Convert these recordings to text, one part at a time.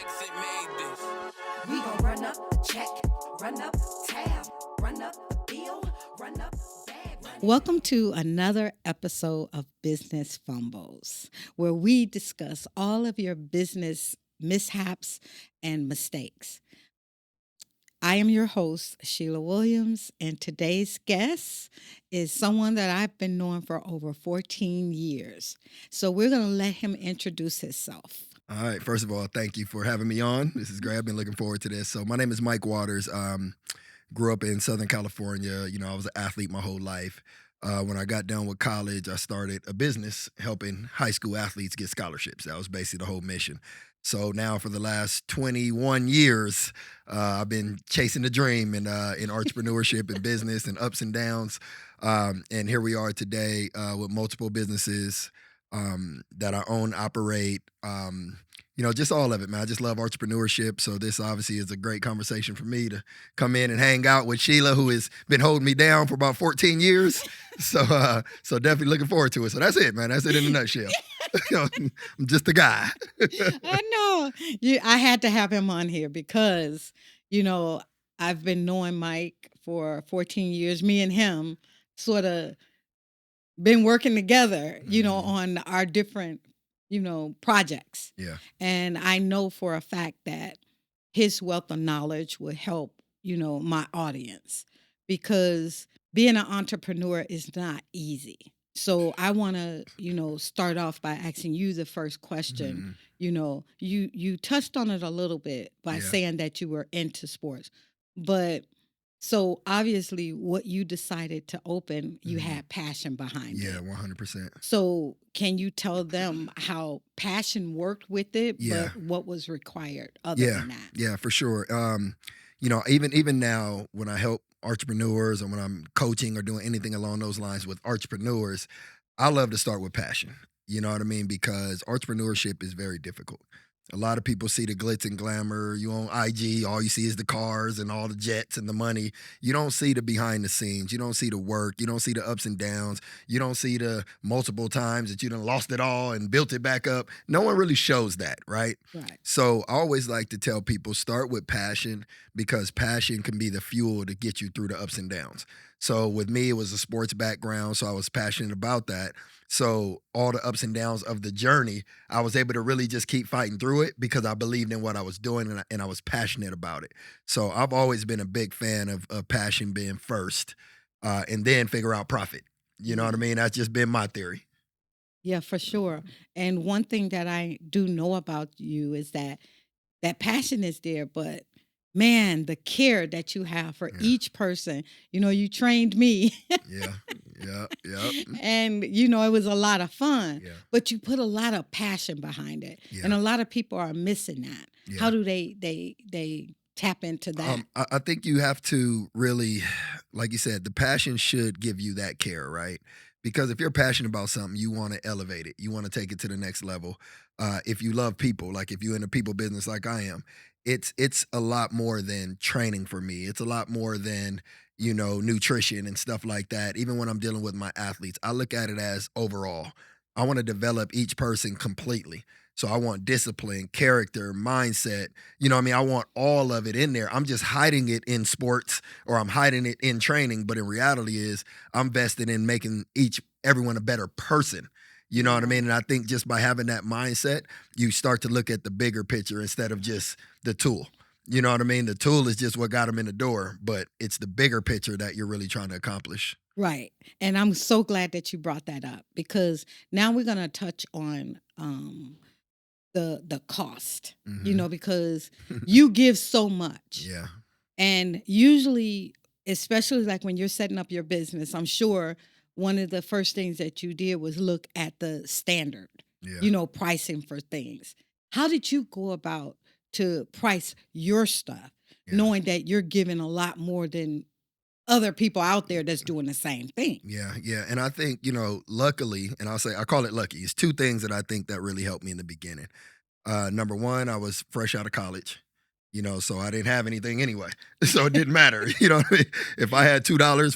Accent made this. We gon' run up a check, run up tab, run up the bill, run up bag. Welcome to another episode of Business Fumbles, where we discuss all of your business mishaps and mistakes. I am your host, Sheila Williams, and today's guest is someone that I've been knowing for over 14 years. So we're going to let him introduce himself. All right. First of all, thank you for having me on. This is great. I've been looking forward to this. So my name is Mike Waters. Grew up in Southern California. You know, I was an athlete my whole life. When I got done with college, I started a business helping high school athletes get scholarships. That was basically the whole mission. So now for the last 21 years, I've been chasing the dream in entrepreneurship and business and ups and downs. And here we are today with multiple businesses that I own, operate, just all of it, man. I just love entrepreneurship. So this obviously is a great conversation for me to come in and hang out with Sheila, who has been holding me down for about 14 years. So definitely looking forward to it. So that's it, man. That's it in a nutshell. I'm just a guy. I know. I had to have him on here because, I've been knowing Mike for 14 years. Me and him sort of been working together, on our different, projects. Yeah. And I know for a fact that his wealth of knowledge will help, my audience, because being an entrepreneur is not easy. So I want to, start off by asking you the first question. You touched on it a little bit by saying that you were into sports, but so obviously what you decided to open, you had passion behind it. Yeah, 100%. So can you tell them how passion worked with it, Yeah. but what was required other than that? Yeah, for sure. Even now when I help entrepreneurs or when I'm coaching or doing anything along those lines with entrepreneurs, I love to start with passion. You know what I mean? Because entrepreneurship is very difficult. A lot of people see the glitz and glamour. You on IG, all you see is the cars and all the jets and the money. You don't see the behind the scenes. You don't see the work. You don't see the ups and downs. You don't see the multiple times that you done lost it all and built it back up. No one really shows that, right? Right. So I always like to tell people, start with passion, because passion can be the fuel to get you through the ups and downs. So with me, it was a sports background, so I was passionate about that. So all the ups and downs of the journey, I was able to really just keep fighting through it because I believed in what I was doing and I was passionate about it. So I've always been a big fan of passion being first, and then figure out profit. You know what I mean? That's just been my theory. Yeah, for sure. And one thing that I do know about you is that passion is there, but man, the care that you have for each person, you trained me. Yeah. And, it was a lot of fun, Yeah. but you put a lot of passion behind it. Yeah. And a lot of people are missing that. Yeah. How do they tap into that? I think you have to really, like you said, the passion should give you that care, right? Because if you're passionate about something, you want to elevate it. You want to take it to the next level. If you love people, like if you're in a people business like I am, it's a lot more than training for me. It's a lot more than, nutrition and stuff like that. Even when I'm dealing with my athletes, I look at it as overall. I want to develop each person completely. So I want discipline, character, mindset. I want all of it in there. I'm just hiding it in sports or I'm hiding it in training. But in reality is I'm vested in making everyone a better person. You know what I mean? And I think just by having that mindset, you start to look at the bigger picture instead of just the tool. You know what I mean? The tool is just what got them in the door, but it's the bigger picture that you're really trying to accomplish. Right. And I'm so glad that you brought that up, because now we're going to touch on the cost, because you give so much. Yeah. And usually, especially like when you're setting up your business, I'm sure one of the first things that you did was look at the standard, pricing for things. How did you go about to price your stuff, knowing that you're giving a lot more than other people out there that's doing the same thing? Yeah. And I think, luckily, and I call it lucky, it's two things that I think that really helped me in the beginning. Number one, I was fresh out of college. So I didn't have anything anyway. So it didn't matter. You know what I mean? If I had $2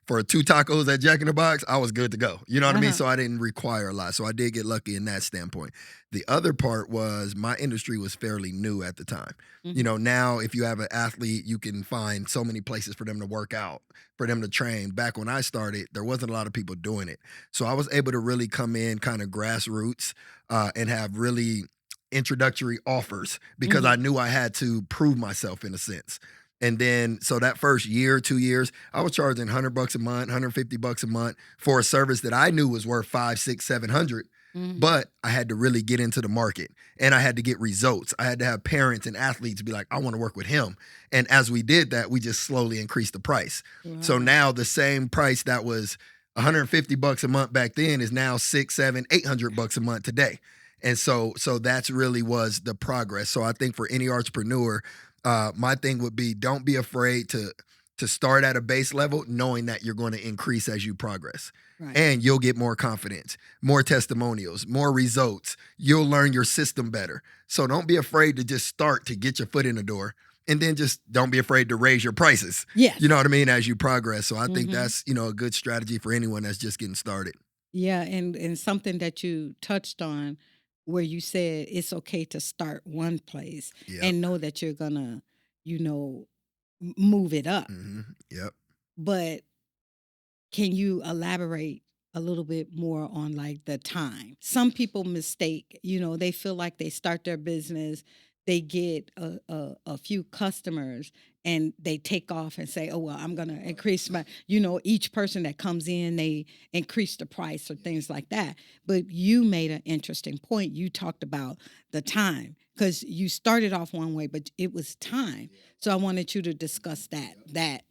for 2 tacos at Jack in the Box, I was good to go. You know what I mean? Uh-huh. So I didn't require a lot. So I did get lucky in that standpoint. The other part was my industry was fairly new at the time. Mhm. Now if you have an athlete, you can find so many places for them to work out, for them to train. Back when I started, there wasn't a lot of people doing it. So I was able to really come in kind of grassroots and have really introductory offers because I Mhm. knew I had to prove myself in a sense. And then, so that first year, 2 years, I was charging $100 a month, $150 a month for a service that I knew was worth 5, 6, 700. Mhm. But I had to really get into the market and I had to get results. I had to have parents and athletes be like, I want to work with him. And as we did that, we just slowly increased the price. So Wow. now the same price that was $150 a month back then is now 6, 7, $800 a month today. And so that's really was the progress. So I think for any entrepreneur, my thing would be don't be afraid to start at a base level, knowing that you're going to increase as you progress. Right. And you'll get more confidence, more testimonials, more results. You'll learn your system better. So don't be afraid to just start to get your foot in the door. And then just don't be afraid to raise your prices. Yes. You know what I mean? As you progress. So I think Mhm. that's, a good strategy for anyone that's just getting started. Yeah, and something that you touched on where you said it's okay to start one place Yep. and know that you're gonna, you know, move it up. Yep. But can you elaborate a little bit more on like the time? Some people mistake, they feel like they start their business, they get a few customers and they take off and say, oh, well, I'm going to increase my, each person that comes in, they increase the price or things like that. But you made an interesting point. You talked about the time because you started off one way, but it was time. So I wanted you to discuss that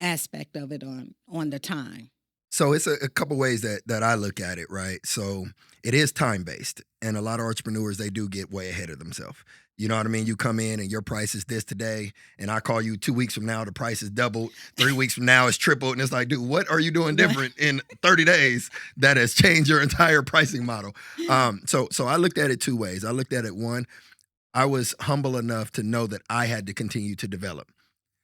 aspect of it on the time. So it's a couple ways that I look at it, right? So it is time based, and a lot of entrepreneurs they do get way ahead of themselves. You know what I mean? You come in and your price is this today, and I call you 2 weeks from now, the price is doubled. 3 weeks from now, it's tripled, and it's like, dude, what are you doing Right. different in 30 days that has changed your entire pricing model? So I looked at it 2 ways. I looked at it one, I was humble enough to know that I had to continue to develop.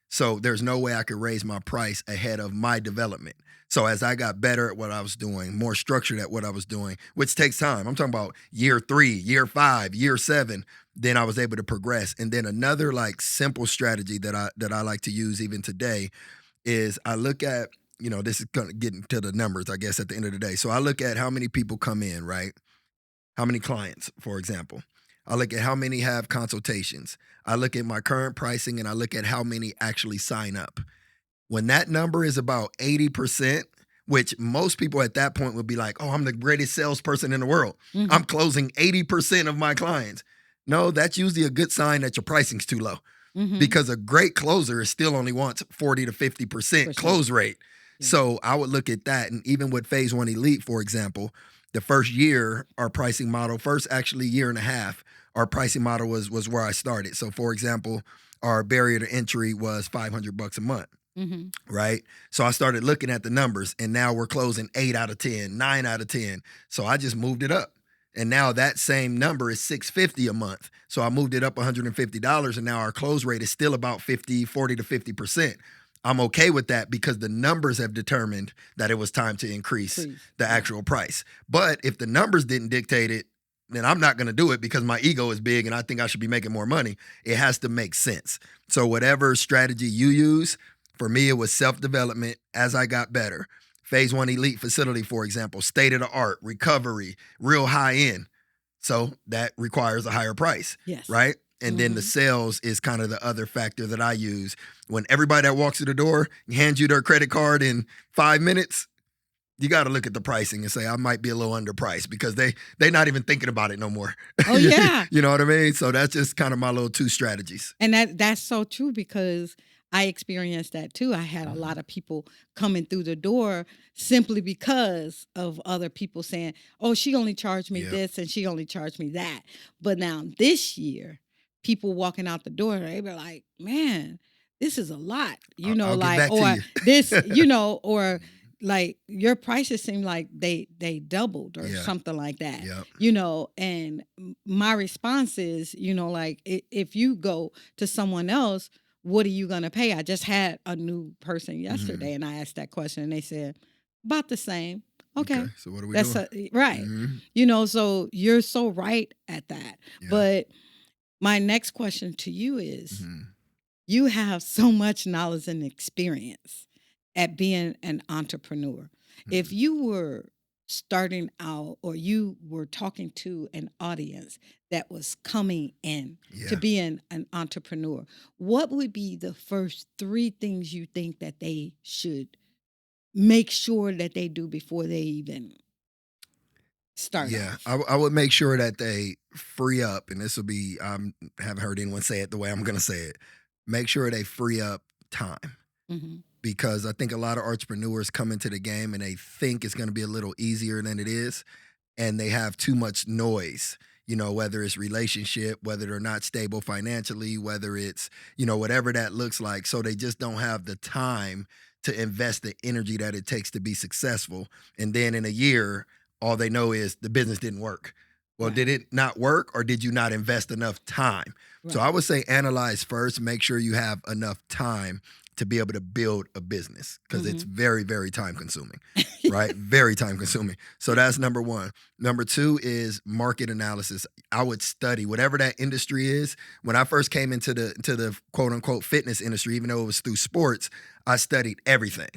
So there's no way I could raise my price ahead of my development. So as I got better at what I was doing, more structured at what I was doing, which takes time. I'm talking about year 3, year 5, year 7, then I was able to progress. And then another like simple strategy that I like to use even today is I look at, this is gonna get into the numbers, I guess, at the end of the day. So I look at how many people come in, right? How many clients, for example. I look at how many have consultations. I look at my current pricing and I look at how many actually sign up. When that number is about 80%, which most people at that point would be like, oh, I'm the greatest salesperson in the world. I'm Mhm. closing 80% of my clients. No, that's usually a good sign that your pricing's too low Mhm. because a great closer still only wants 40 to 50% Percent. close rate. Yeah. So I would look at that. And even with Phase One Elite, for example, the first year, our pricing model, first actually year and a half, our pricing model was where I started. So for example, our barrier to entry was $500 a month, Mhm. right? So I started looking at the numbers and now we're closing 8 out of 10, 9 out of 10. So I just moved it up. And now that same number is $650 a month. So I moved it up $150 and now our close rate is still about 40 to 50%. I'm okay with that because the numbers have determined that it was time to increase Please. the Yeah. actual price. But if the numbers didn't dictate it, then I'm not going to do it because my ego is big and I think I should be making more money. It has to make sense. So whatever strategy you use, for me, it was self-development as I got better. Phase One Elite facility, for example, state of the art, recovery, real high end. So that requires a higher price, Yes. right? And then the Mhm. sales is kind of the other factor that I use. When everybody that walks through the door hands you their credit card in 5 minutes, you got to look at the pricing and say I might be a little underpriced because they not even thinking about it no more. Oh yeah. You know what I mean? So that's just kind of my little 2 strategies. And that's so true because I experienced that too. I had a lot of people coming through the door simply because of other people saying, "Oh, she only charged me Yep. this and she only charged me that." But now this year, people walking out the door, they were like, "Man, this is a lot." I'll get Like back to or you. this, or like your prices seem like they doubled or Yeah. something like that. Yep. And my response is, like if you go to someone else, what are you going to pay? I just had a new person yesterday and I asked that question and they said about the same. Okay. So what are we That's doing? right. So you're so right at that. Yeah. But my next question to you is, Mm-hmm. you have so much knowledge and experience at being an entrepreneur. If you were starting out or you were talking to an audience that was coming in to being an entrepreneur, what would be the first 3 things you think that they should make sure that they do before they even start off? I would make sure that they free up, and this will be, I haven't heard anyone say it the way I'm going to say it. Make sure they free up time. Mm-hmm. Because I think a lot of entrepreneurs come into the game and they think it's going to be a little easier than it is. And they have too much noise, whether it's relationship, whether they're not stable financially, whether it's, whatever that looks like. So they just don't have the time to invest the energy that it takes to be successful. And then in a year, all they know is the business didn't work. Well, Right. did it not work or did you not invest enough time? Right. So I would say analyze first, make sure you have enough time to be able to build a business because it's very, very time consuming, right? Very time consuming. So that's number one. Number 2 is market analysis. I would study whatever that industry is. When I first came into the quote unquote fitness industry, even though it was through sports, I studied everything.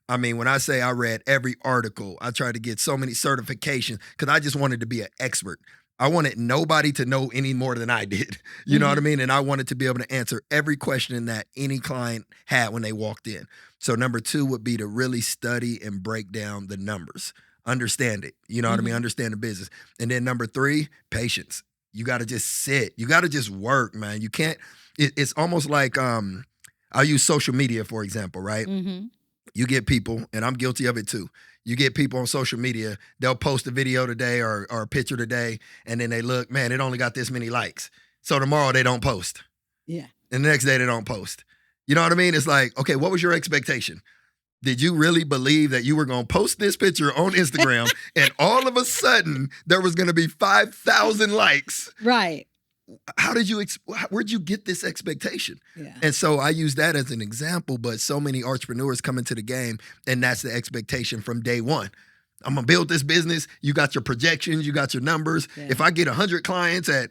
I mean, when I say I read every article, I tried to get so many certifications because I just wanted to be an expert. I wanted nobody to know any more than I did. You know what I mean? And I wanted to be able to answer every question that any client had when they walked in. So number 2 would be to really study and break down the numbers. Understand it. You know what I mean? Understand the business. And then number 3, patience. You got to just sit. You got to just work, man. You can't, it's almost like, I'll use social media, for example, right? Mm-hmm. You get people, and I'm guilty of it too. You get people on social media, they'll post a video today or a picture today, and then they look, man, it only got this many likes. So tomorrow they don't post. Yeah. And the next day they don't post. You know what I mean? It's like, okay, what was your expectation? Did you really believe that you were going to post this picture on Instagram and all of a sudden there was going to be 5,000 likes? Right. Where'd you get this expectation? Yeah. And so I use that as an example, but so many entrepreneurs come into the game and that's the expectation from day one. I'm going to build this business. You got your projections, you got your numbers. Yeah. If I get 100 clients at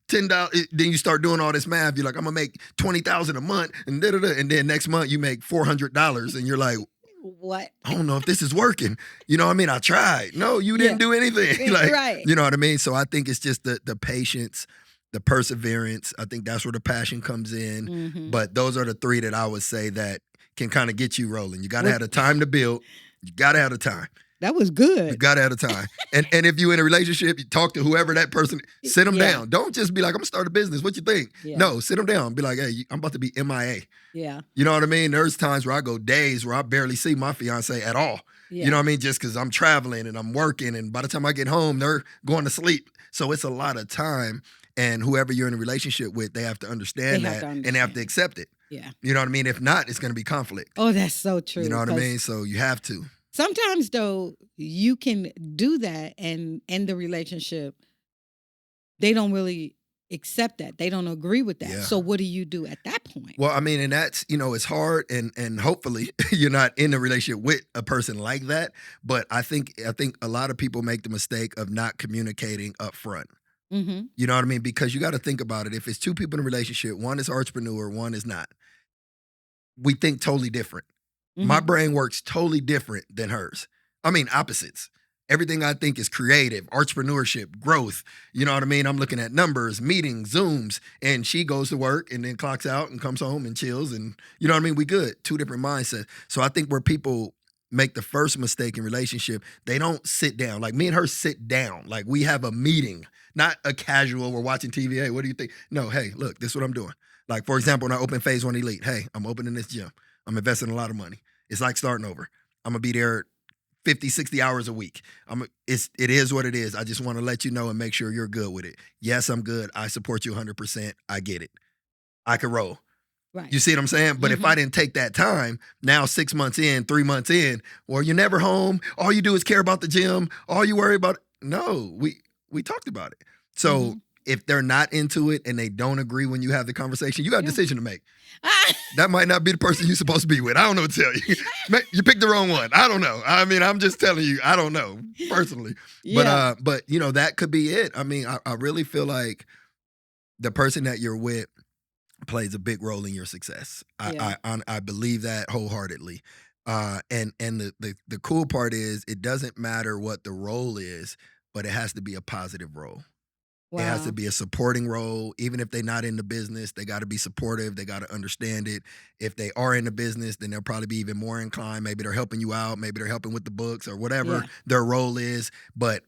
$10, then you start doing all this math. You're like, I'm going to make $20,000 a month and da-da-da. And then next month you make $400 and you're like, what? I don't know if this is working. You know what I mean? I tried. No, you didn't do anything. Like, right. You know what I mean? So I think it's just the patience, the perseverance. I think that's where the passion comes in. But those are the 3 that I would say that can kind of get you rolling. You got to have the time to build. You got to have the time. That was good. You got to have the time. And if you're in a relationship, you talk to whoever that person, sit them down. Don't just be like, I'm going to start a business. What you think? Yeah. No, sit them down. Be like, hey, I'm about to be MIA. Yeah. You know what I mean? There's times where I go days where I barely see my fiance at all. Yeah. You know what I mean? Just because I'm traveling and I'm working. And by the time I get home, they're going to sleep. So it's a lot of time. And whoever you're in a relationship with, they have to understand and they have to accept it. Yeah. You know what I mean? If not, it's going to be conflict. Oh, that's so true. You know what I mean? So you have to. Sometimes, though, you can do that and in the relationship, they don't really accept that. They don't agree with that. Yeah. So what do you do at that point? Well, I mean, and that's, it's hard and hopefully you're not in a relationship with a person like that. But I think a lot of people make the mistake of not communicating up front. Mm-hmm. You know what I mean? Because you got to think about it. If it's 2 people in a relationship, one is entrepreneur, one is not. We think totally different. My brain works totally different than hers. I mean, opposites. Everything I think is creative, entrepreneurship, growth. You know what I mean? I'm looking at numbers, meetings, Zooms, and she goes to work and then clocks out and comes home and chills. And you know what I mean? We good. 2 different mindsets. So I think where people make the first mistake in relationship, they don't sit down. Like me and her sit down. Like we have a meeting, not a casual, we're watching TV. Hey, what do you think? No, hey, look, this is what I'm doing. Like, for example, when I open Phase 1 Elite, hey, I'm opening this gym. I'm investing a lot of money. It's like starting over. I'm going to be there 50, 60 hours a week. It is what it is. I just want to let you know and make sure you're good with it. Yes, I'm good. I support you 100%. I get it. I can roll. Right. You see what I'm saying? But if I didn't take that time, now 6 months in, 3 months in, well, you're never home. All you do is care about the gym. All you worry about. No, we talked about it. So if they're not into it and they don't agree when you have the conversation, you got a decision to make. That might not be the person you're supposed to be with. I don't know what to tell you. You picked the wrong one. I don't know. I mean, I'm just telling you, I don't know personally. Yeah. But you know, that could be it. I mean, I really feel like the person that you're with plays a big role in your success. Yeah. I believe that wholeheartedly. And the cool part is it doesn't matter what the role is, but it has to be a positive role. It has to Wow. be a supporting role. Even if they're not in the business, they got to be supportive. They got to understand it. If they are in the business, then they'll probably be even more inclined. Maybe they're helping you out. Maybe they're helping with the books or whatever Yeah. their role is. But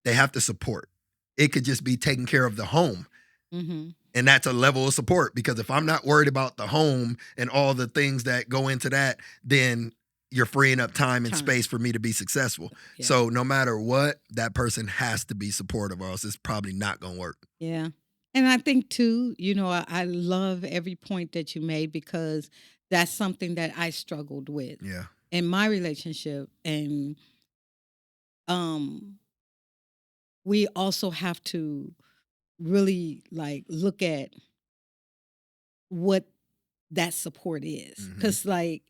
they have to support. It could just be taking care of the home. Mm-hmm. And that's a level of support, because if I'm not worried about the home and all the things that go into that, then you're freeing up time and space for me to be successful. Yeah. So no matter what, that person has to be supportive, or else it's probably not going to work. Yeah. And I think too, you know, I love every point that you made, because that's something that I struggled with Yeah. in my relationship. And we also have to really like look at what that support is, because like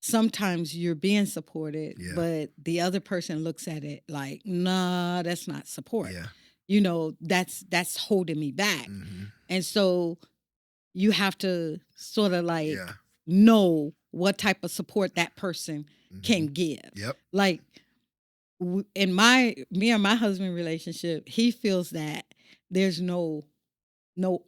sometimes you're being supported, Yeah. but the other person looks at it like, nah, that's not support. Yeah. You know, that's holding me back. And so you have to sort of like Yeah. know what type of support that person can give. Yep. Like in me and my husband relationship, he feels that there's no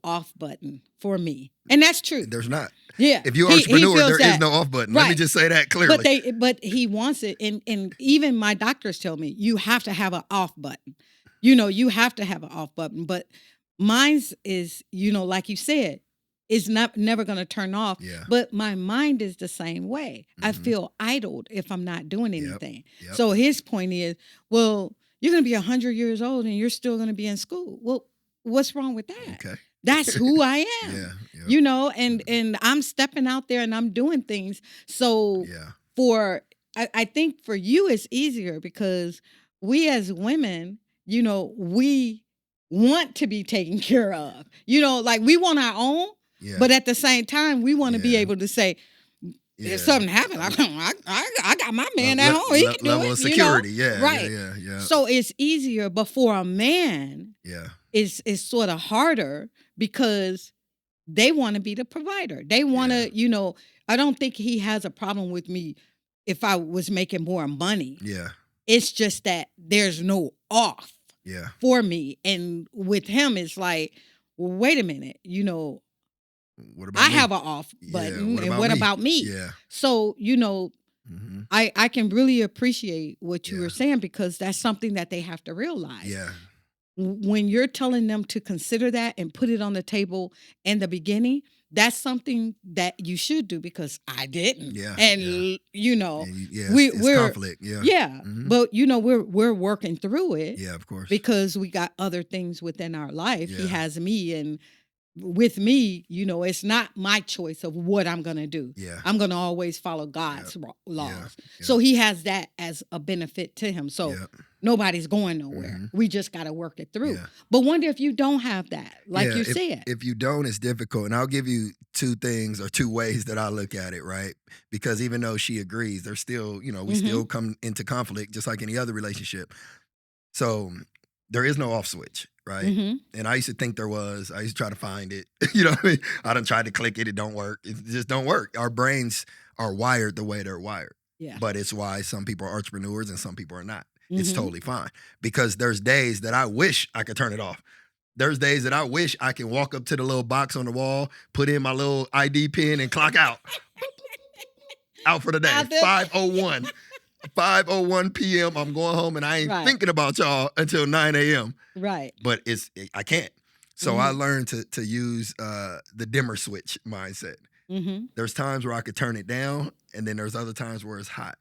off button for me. And that's true. There's not. Yeah. If you're an He entrepreneur, feels there is that. no off button. Let me Right. just say that clearly. But he wants it. And even my doctors tell me, you have to have an off button. You know, you have to have an off button. But mine's is, you know, like you said, is never going to turn off. Yeah. But my mind is the same way. I feel idled if I'm not doing Yep. anything. Yep. So his point is, well, you're going to be 100 years old and you're still going to be in school. Well, what's wrong with that? Okay. That's who I am. Yeah. Yep. You know, and I'm stepping out there and I'm doing things. So Yeah. I think for you it's easier, because we as women, you know, we want to be taken care of. You know, like we want our own, Yeah. but at the same time, we want to be Yeah. able to say, Yeah. if something happened, I got my man at home. He can do level it. of security. You know? Yeah. Right. Yeah. So it's easier, but for a man, Yeah. is sort of harder, because they want to be the provider. They want to, you know, I don't think he has a problem with me if I was making more money. Yeah. It's just that there's no off Yeah. for me. And with him, it's like, well, wait a minute, you know, What about I me? have an off button. What and about what me? about me? Yeah. So, you know, Mm-hmm. I can really appreciate what you Yeah. were saying, because that's something that they have to realize. Yeah. When you're telling them to consider that and put it on the table in the beginning, that's something that you should do, because I didn't. Yeah, And yeah. you know, It's we're conflict. Yeah. yeah, Mhm. but you know, we're working through it, Yeah, of course. because we got other things within our life. He Yeah. has me, and with me, you know, it's not my choice of what I'm going to do. Yeah. I'm going to always follow God's laws. Yeah. So he has that as a benefit to him. So Yeah. nobody's going nowhere. Mhm. We just got to work it through. Yeah. But wonder if you don't have that, like Yeah, you if, said. If you don't, it's difficult. And I'll give you two things or two ways that I look at it, right? Because even though she agrees, there's still, you know, we still come into conflict just like any other relationship. So there is no off switch, right? And I used to think there was. I used to try to find it. You know what I mean? I done tried to click it. It don't work. It just don't work. Our brains are wired the way they're wired. Yeah. But it's why some people are entrepreneurs and some people are not. It's totally fine. Because there's days that I wish I could turn it off. There's days that I wish I can walk up to the little box on the wall, put in my little ID pin, and clock out. Out for the day. 5:01. 5:01 p.m. I'm going home, and I ain't thinking about y'all until 9 a.m. Right. But I can't. So I learned to use the dimmer switch mindset. There's times where I could turn it down, and then there's other times where it's hot.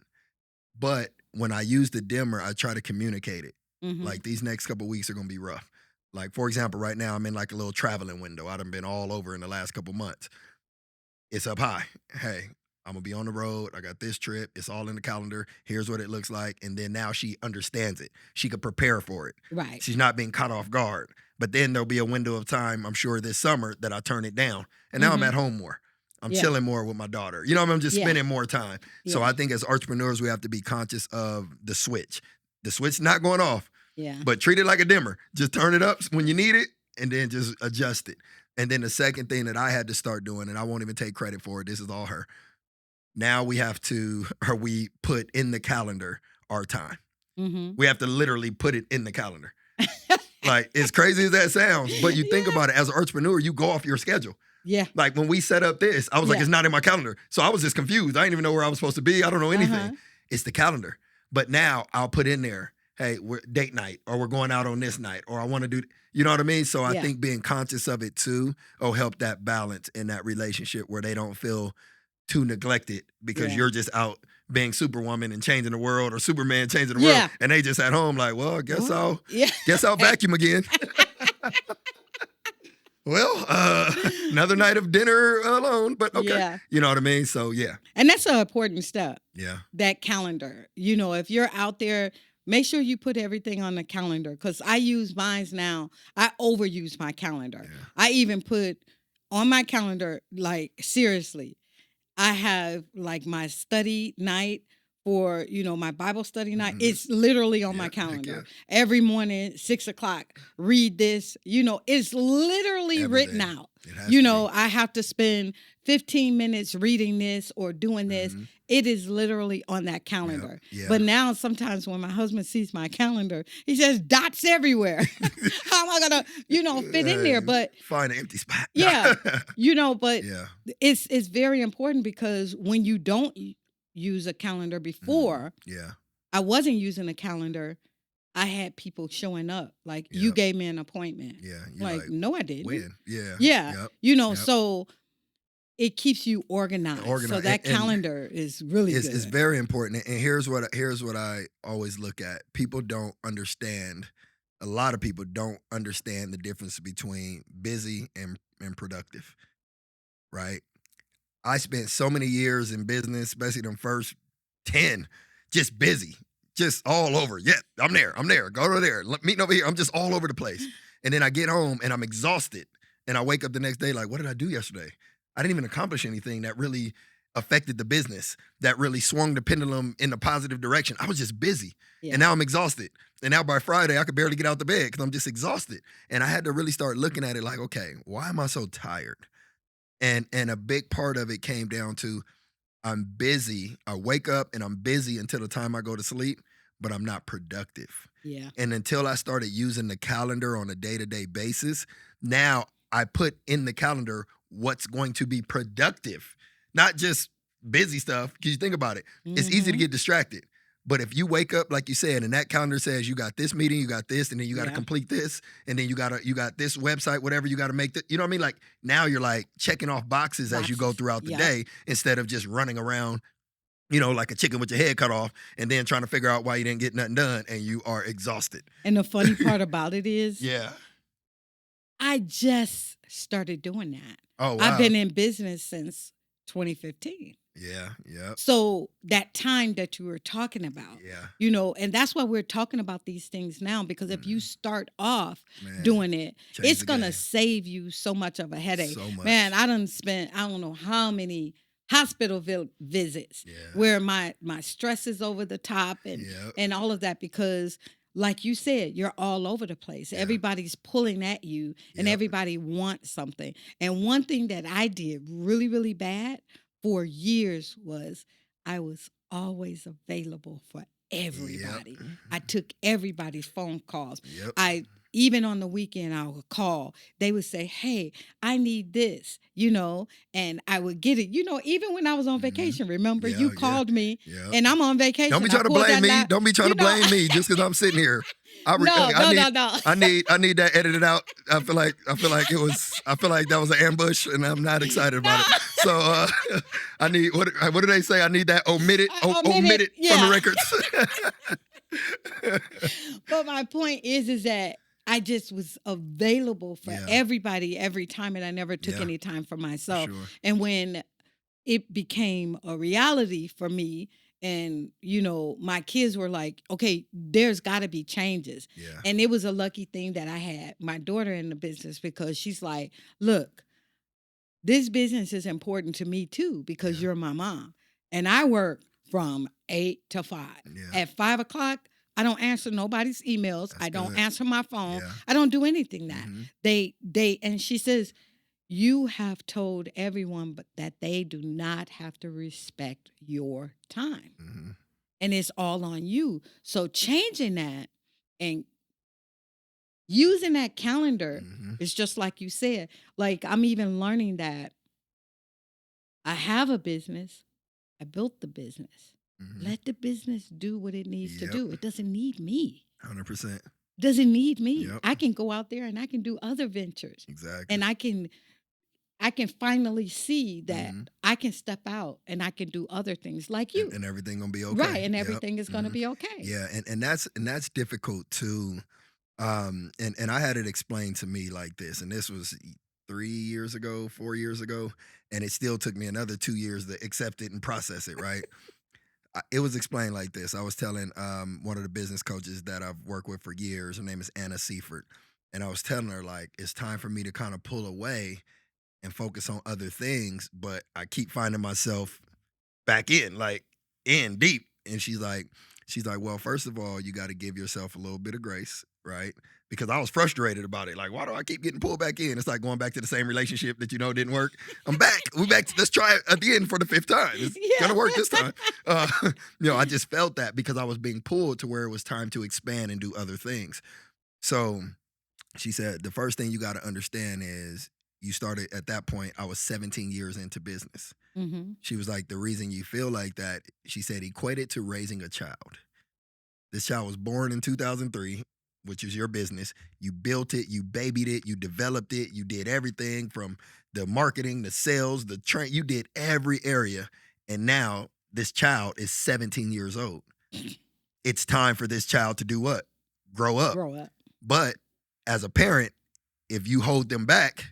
But when I use the dimmer, I try to communicate it. Like, these next couple of weeks are going to be rough. Like, for example, right now I'm in like a little traveling window. I done been all over in the last couple months. it's up high. Hey, I'm gonna be on the road. I got this trip. It's all in the calendar. Here's what it looks like. And then now she understands it. She could prepare for it. Right. She's not being caught off guard. But then there'll be a window of time, I'm sure, this summer that I turn it down. And now I'm at home more. I'm Yeah. chilling more with my daughter. You know what I mean? I'm just Yeah. spending more time. So Yeah. I think as entrepreneurs, we have to be conscious of the switch. The switch not going off, Yeah. but treat it like a dimmer. Just turn it up when you need it and then just adjust it. And then the second thing that I had to start doing, and I won't even take credit for it, this is all her. Now we have to, or we put in the calendar our time. Mm-hmm. We have to literally put it in the calendar. Like, as crazy as that sounds, but you think about it, as an entrepreneur, you go off your schedule. Yeah. Like when we set up this, I was like, Yeah. it's not in my calendar. So I was just confused. I didn't even know where I was supposed to be. I don't know anything. Uh-huh. It's the calendar. But now I'll put in there, hey, we're date night, or we're going out on this night, or I want to do, you know what I mean? So I Yeah. think being conscious of it too will help that balance in that relationship where they don't feel too neglected because Yeah. you're just out being Superwoman and changing the world, or Superman changing the Yeah. world, and they just at home like, well, I guess Well, yeah. I'll vacuum again. Well, another night of dinner alone, but okay. Yeah. You know what I mean? So yeah, And that's an important step, yeah, that calendar. You know, if you're out there, make sure you put everything on the calendar, because I use mine now. I overuse my calendar. Yeah. I even put on my calendar, like, seriously, I have like my study night for, my Bible study night. Mhm. It's literally on Yeah, my heck calendar. yeah. Every morning, 6:00, read this. It's literally written Everything. out. It has to be. I have to spend 15 minutes reading this or doing this. Mhm. It is literally on that calendar. Yeah. But now sometimes when my husband sees my calendar, he says dots everywhere. How am I gonna, fit in there? But find an empty spot. yeah, but Yeah. it's very important, because when you don't use a calendar before, Yeah. I wasn't using a calendar. I had people showing up like, you Yep. gave me an appointment. Yeah. You're Like, no, I didn't. when? Yeah. Yeah. Yep. Yep. So it keeps you organized. So Organized. that And calendar is really It's good. very important. And here's what I always look at. People don't understand. A lot of people don't understand the difference between busy and productive. Right? I spent so many years in business, especially them first 10, just busy, just all over. Yeah, I'm there. Go to there. Meeting over here. I'm just all over the place. And then I get home and I'm exhausted. And I wake up the next day like, what did I do yesterday? I didn't even accomplish anything that really affected the business, that really swung the pendulum in the positive direction. I was just busy. Yeah. And now I'm exhausted. And now by Friday, I could barely get out the bed because I'm just exhausted. And I had to really start looking at it like, okay, why am I so tired? And a big part of it came down to, I'm busy. I wake up and I'm busy until the time I go to sleep, but I'm not productive. Yeah. And until I started using the calendar on a day-to-day basis, now I put in the calendar what's going to be productive, not just busy stuff. Because you think about it, it's easy to Mhm. get distracted. But if you wake up, like you said, and that calendar says you got this meeting, you got this, and then you got to Yeah. complete this, and then you got this website, whatever you got to make. You know what I mean? Like now you're like checking off boxes as you go Boxes. throughout the Yeah. day instead of just running around, like a chicken with your head cut off, and then trying to figure out why you didn't get nothing done, and you are exhausted. And the funny part about it is, Yeah. I just started doing that. Oh wow. I've been in business since 2015. Yeah. Yeah. So that time that you were talking about, Yeah. and that's why we're talking about these things now, because if you start off Man, doing it, change it's the going to game. save you so much of a headache. So much. Man, I done spent, I don't know how many hospital visits Yeah. where my stress is over the top and, Yep. and all of that, because like you said, you're all over the place. Yeah. Everybody's pulling at you and Yep. everybody wants something. And one thing that I did really, really bad for years was I was always available for everybody. Yep. I took everybody's phone calls. Yep. Even on the weekend, I would call. They would say, hey, I need this, and I would get it. Even when I was on vacation, remember, Yeah, you yeah. called me Yeah. and I'm on vacation. Don't be I trying to pulled blame that me. la- Don't be trying you to know- blame me just because I'm sitting here. No. I need that edited out. I feel like that was an ambush, and I'm not excited about it. So I need what do they say? I need that omitted Omitted, from the records. But my point is that I just was available for Yeah. everybody every time, and I never took Yeah. any time for myself. Sure. And when it became a reality for me. And, my kids were like, okay, there's got to be changes. Yeah. And it was a lucky thing that I had my daughter in the business, because she's like, look, this business is important to me too, because Yeah. you're my mom. And I work from 8 to 5. Yeah. At 5 o'clock, I don't answer nobody's emails. That's I don't good. answer my phone. Yeah. I don't do anything that. Mhm. And she says, you have told everyone but that they do not have to respect your time. Mhm. And it's all on you. So changing that and using that calendar Mhm. is just like you said. Like, I'm even learning that I have a business. I built the business. Mhm. Let the business do what it needs to Yep. do. It doesn't need me. 100%. Doesn't need me. Yep. I can go out there and I can do other ventures. Exactly. And I can finally see that Mhm. I can step out and I can do other things like And, you. and everything gonna be okay. Right. And Yep. everything is going to Mhm. be okay. Yeah, and that's difficult too. And I had it explained to me like this, and this was 3 years ago, 4 years ago, and it still took me another 2 years to accept it and process it. Right? It was explained like this. I was telling one of the business coaches that I've worked with for years. Her name is Anna Seifert, and I was telling her like it's time for me to kind of pull away and focus on other things, but I keep finding myself back in, like in deep. And she's like, well, first of all, you got to give yourself a little bit of grace, right? Because I was frustrated about it. Like, why do I keep getting pulled back in? It's like going back to the same relationship that didn't work. I'm back. We back. Let's try it again for the 5th time. It's Yeah. gonna work this time. I just felt that because I was being pulled to where it was time to expand and do other things. So she said the first thing you got to understand is you started at that point. I was 17 years into business. Mm-hmm. She was like, the reason you feel like that, she said, equate it to raising a child. This child was born in 2003, which is your business. You built it, you babied it, you developed it, you did everything from the marketing, the sales, the train. You did every area. And now this child is 17 years old. It's time for this child to do what? Grow up. Grow up. But as a parent, if you hold them back,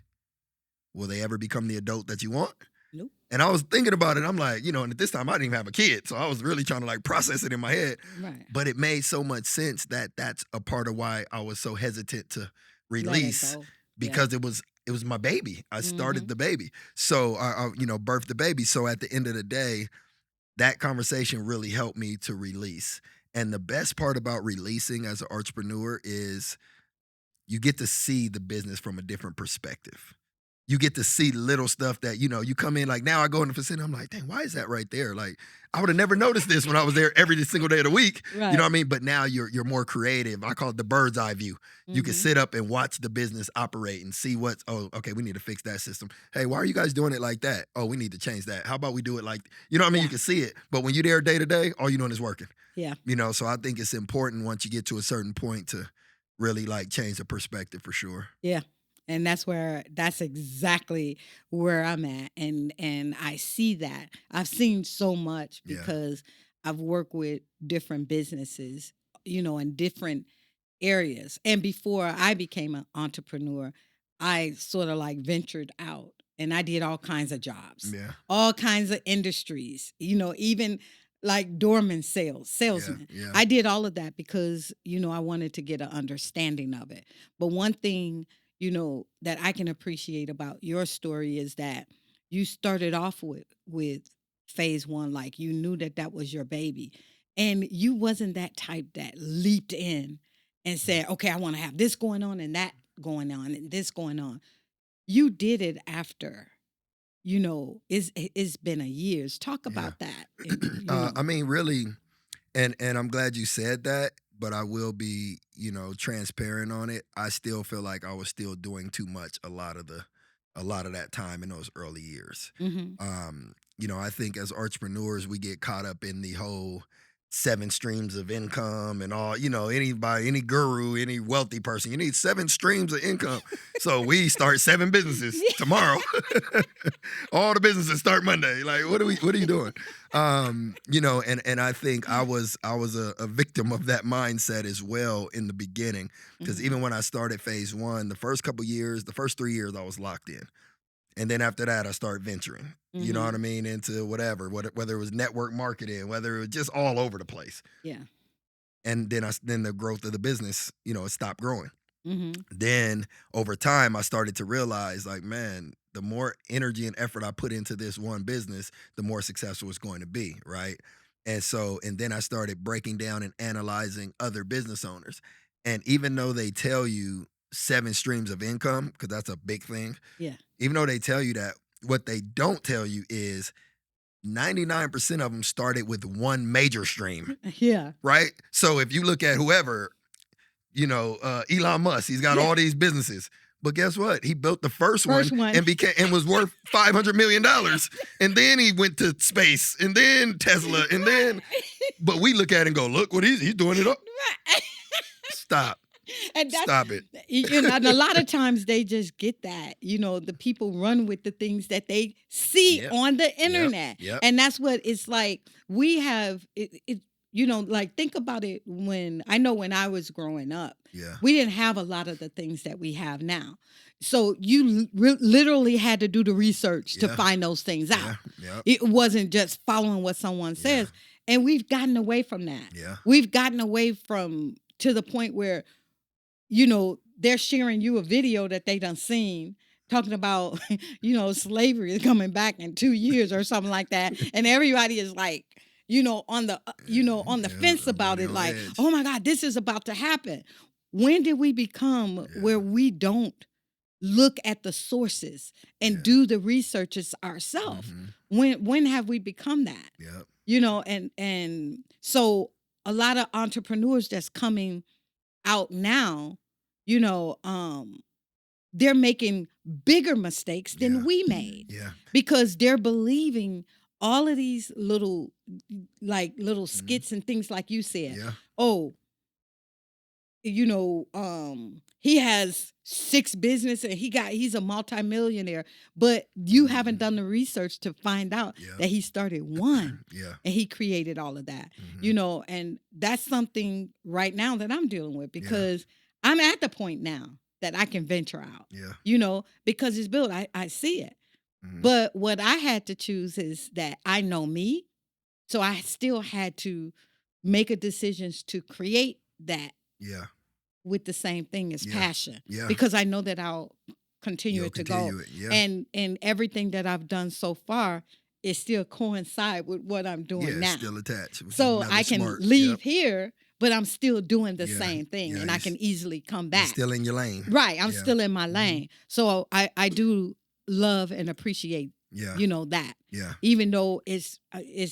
will they ever become the adult that you want? Nope. And I was thinking about it. I'm like, and at this time I didn't even have a kid. So I was really trying to like process it in my head. Right. But it made so much sense that that's a part of why I was so hesitant to Let it release, go. Yeah. because it was my baby. I started Mhm. the baby. So I birthed the baby. So at the end of the day, that conversation really helped me to release. And the best part about releasing as an entrepreneur is you get to see the business from a different perspective. You get to see little stuff that, you come in, like now I go in the facility, I'm like, dang, why is that right there? Like, I would have never noticed this when I was there every single day of the week. Right. You know what I mean? But now you're more creative. I call it the bird's eye view. You can Mhm. sit up and watch the business operate and see okay, we need to fix that system. Hey, why are you guys doing it like that? Oh, we need to change that. How about we do it like, you know what I mean? Yeah. You can see it. But when you're there day to day, all you're doing is working. Yeah. So I think it's important once you get to a certain point to really like change the perspective for sure. Yeah. And that's exactly where I'm at. And I see that. I've seen so much Yeah. because I've worked with different businesses, in different areas. And before I became an entrepreneur, I sort of like ventured out and I did all kinds of jobs, Yeah. all kinds of industries, even like doorman salesman. Yeah. I did all of that because, I wanted to get an understanding of it. But one thing, that I can appreciate about your story is that you started off with phase one, like you knew that was your baby. And you wasn't that type that leaped in and said, okay, I want to have this going on and that going on and this going on. You did it after, it's been a years. Talk Yeah. about that. And, I mean, really, and I'm glad you said that, but I will be, transparent on it. I still feel like I was still doing too much a lot of that time in those early years. Mhm. I think as entrepreneurs, we get caught up in the whole 7 streams of income and all, anybody, any guru, any wealthy person, you need 7 streams of income. So we start 7 businesses tomorrow. All the businesses start Monday. Like, what are you doing? And I think I was a victim of that mindset as well in the beginning. Because Mhm. even when I started phase one, the first 3 years, I was locked in. And then after that, I start venturing, you know Mhm. what I mean, into whatever, whether it was network marketing, whether it was just all over the place. Yeah. And then the growth of the business, it stopped growing. Mhm. Then over time, I started to realize, like, man, the more energy and effort I put into this one business, the more successful it's going to be, right? And then I started breaking down and analyzing other business owners. And even though they tell you 7 streams of income, because that's a big thing, Yeah. even though they tell you that, what they don't tell you is 99% of them started with one major stream, Yeah. right? So if you look at whoever, Elon Musk, he's got Yeah. all these businesses. But guess what? He built the first First one one. and was worth $500 million. And then he went to space and then Tesla. And then, but we look at it and go, look what he's doing it up. Right. Stop. And that's, Stop it. and a lot of times they just get that, the people run with the things that they see Yep. on the internet. Yep. And that's what it's like. We have like think about it. When I was growing up, Yeah. we didn't have a lot of the things that we have now. So you literally had to do the research to Yeah. find those things out. Yeah. It wasn't just following what someone says. And we've gotten away from that. Yeah. We've gotten away from to the point where, they're sharing you a video that they done seen talking about, slavery is coming back in 2 years or something like that. And everybody is like, on the fence about it. Like, edge. oh my God, this is about to happen. When did we become where we don't look at the sources and do the researches ourselves? When have we become that? Yep. And so a lot of entrepreneurs that's coming out now, they're making bigger mistakes than we made Yeah. because they're believing all of these little skits and things like you said. Yeah. Oh, he has 6 business and he's a multimillionaire, but you haven't done the research to find out that he started one Yeah. and he created all of that, and that's something right now that I'm dealing with because I'm at the point now that I can venture out, because it's built. I see it. But what I had to choose is that I know me. So I still had to make a decision to create that Yeah. with the same thing as passion. Yeah. Because I know that I'll continue You'll it to continue go. it, yeah. And everything that I've done so far is still coincide with what I'm doing Yeah, now. it's still attached. which is So another I can smart. leave Yep. here, but I'm still doing the Yeah. same thing Yeah, and I you can easily come You're back. still in your lane. Right. I'm Yeah. still in my lane. So I do love and appreciate, Yeah. that. Yeah. Even though it's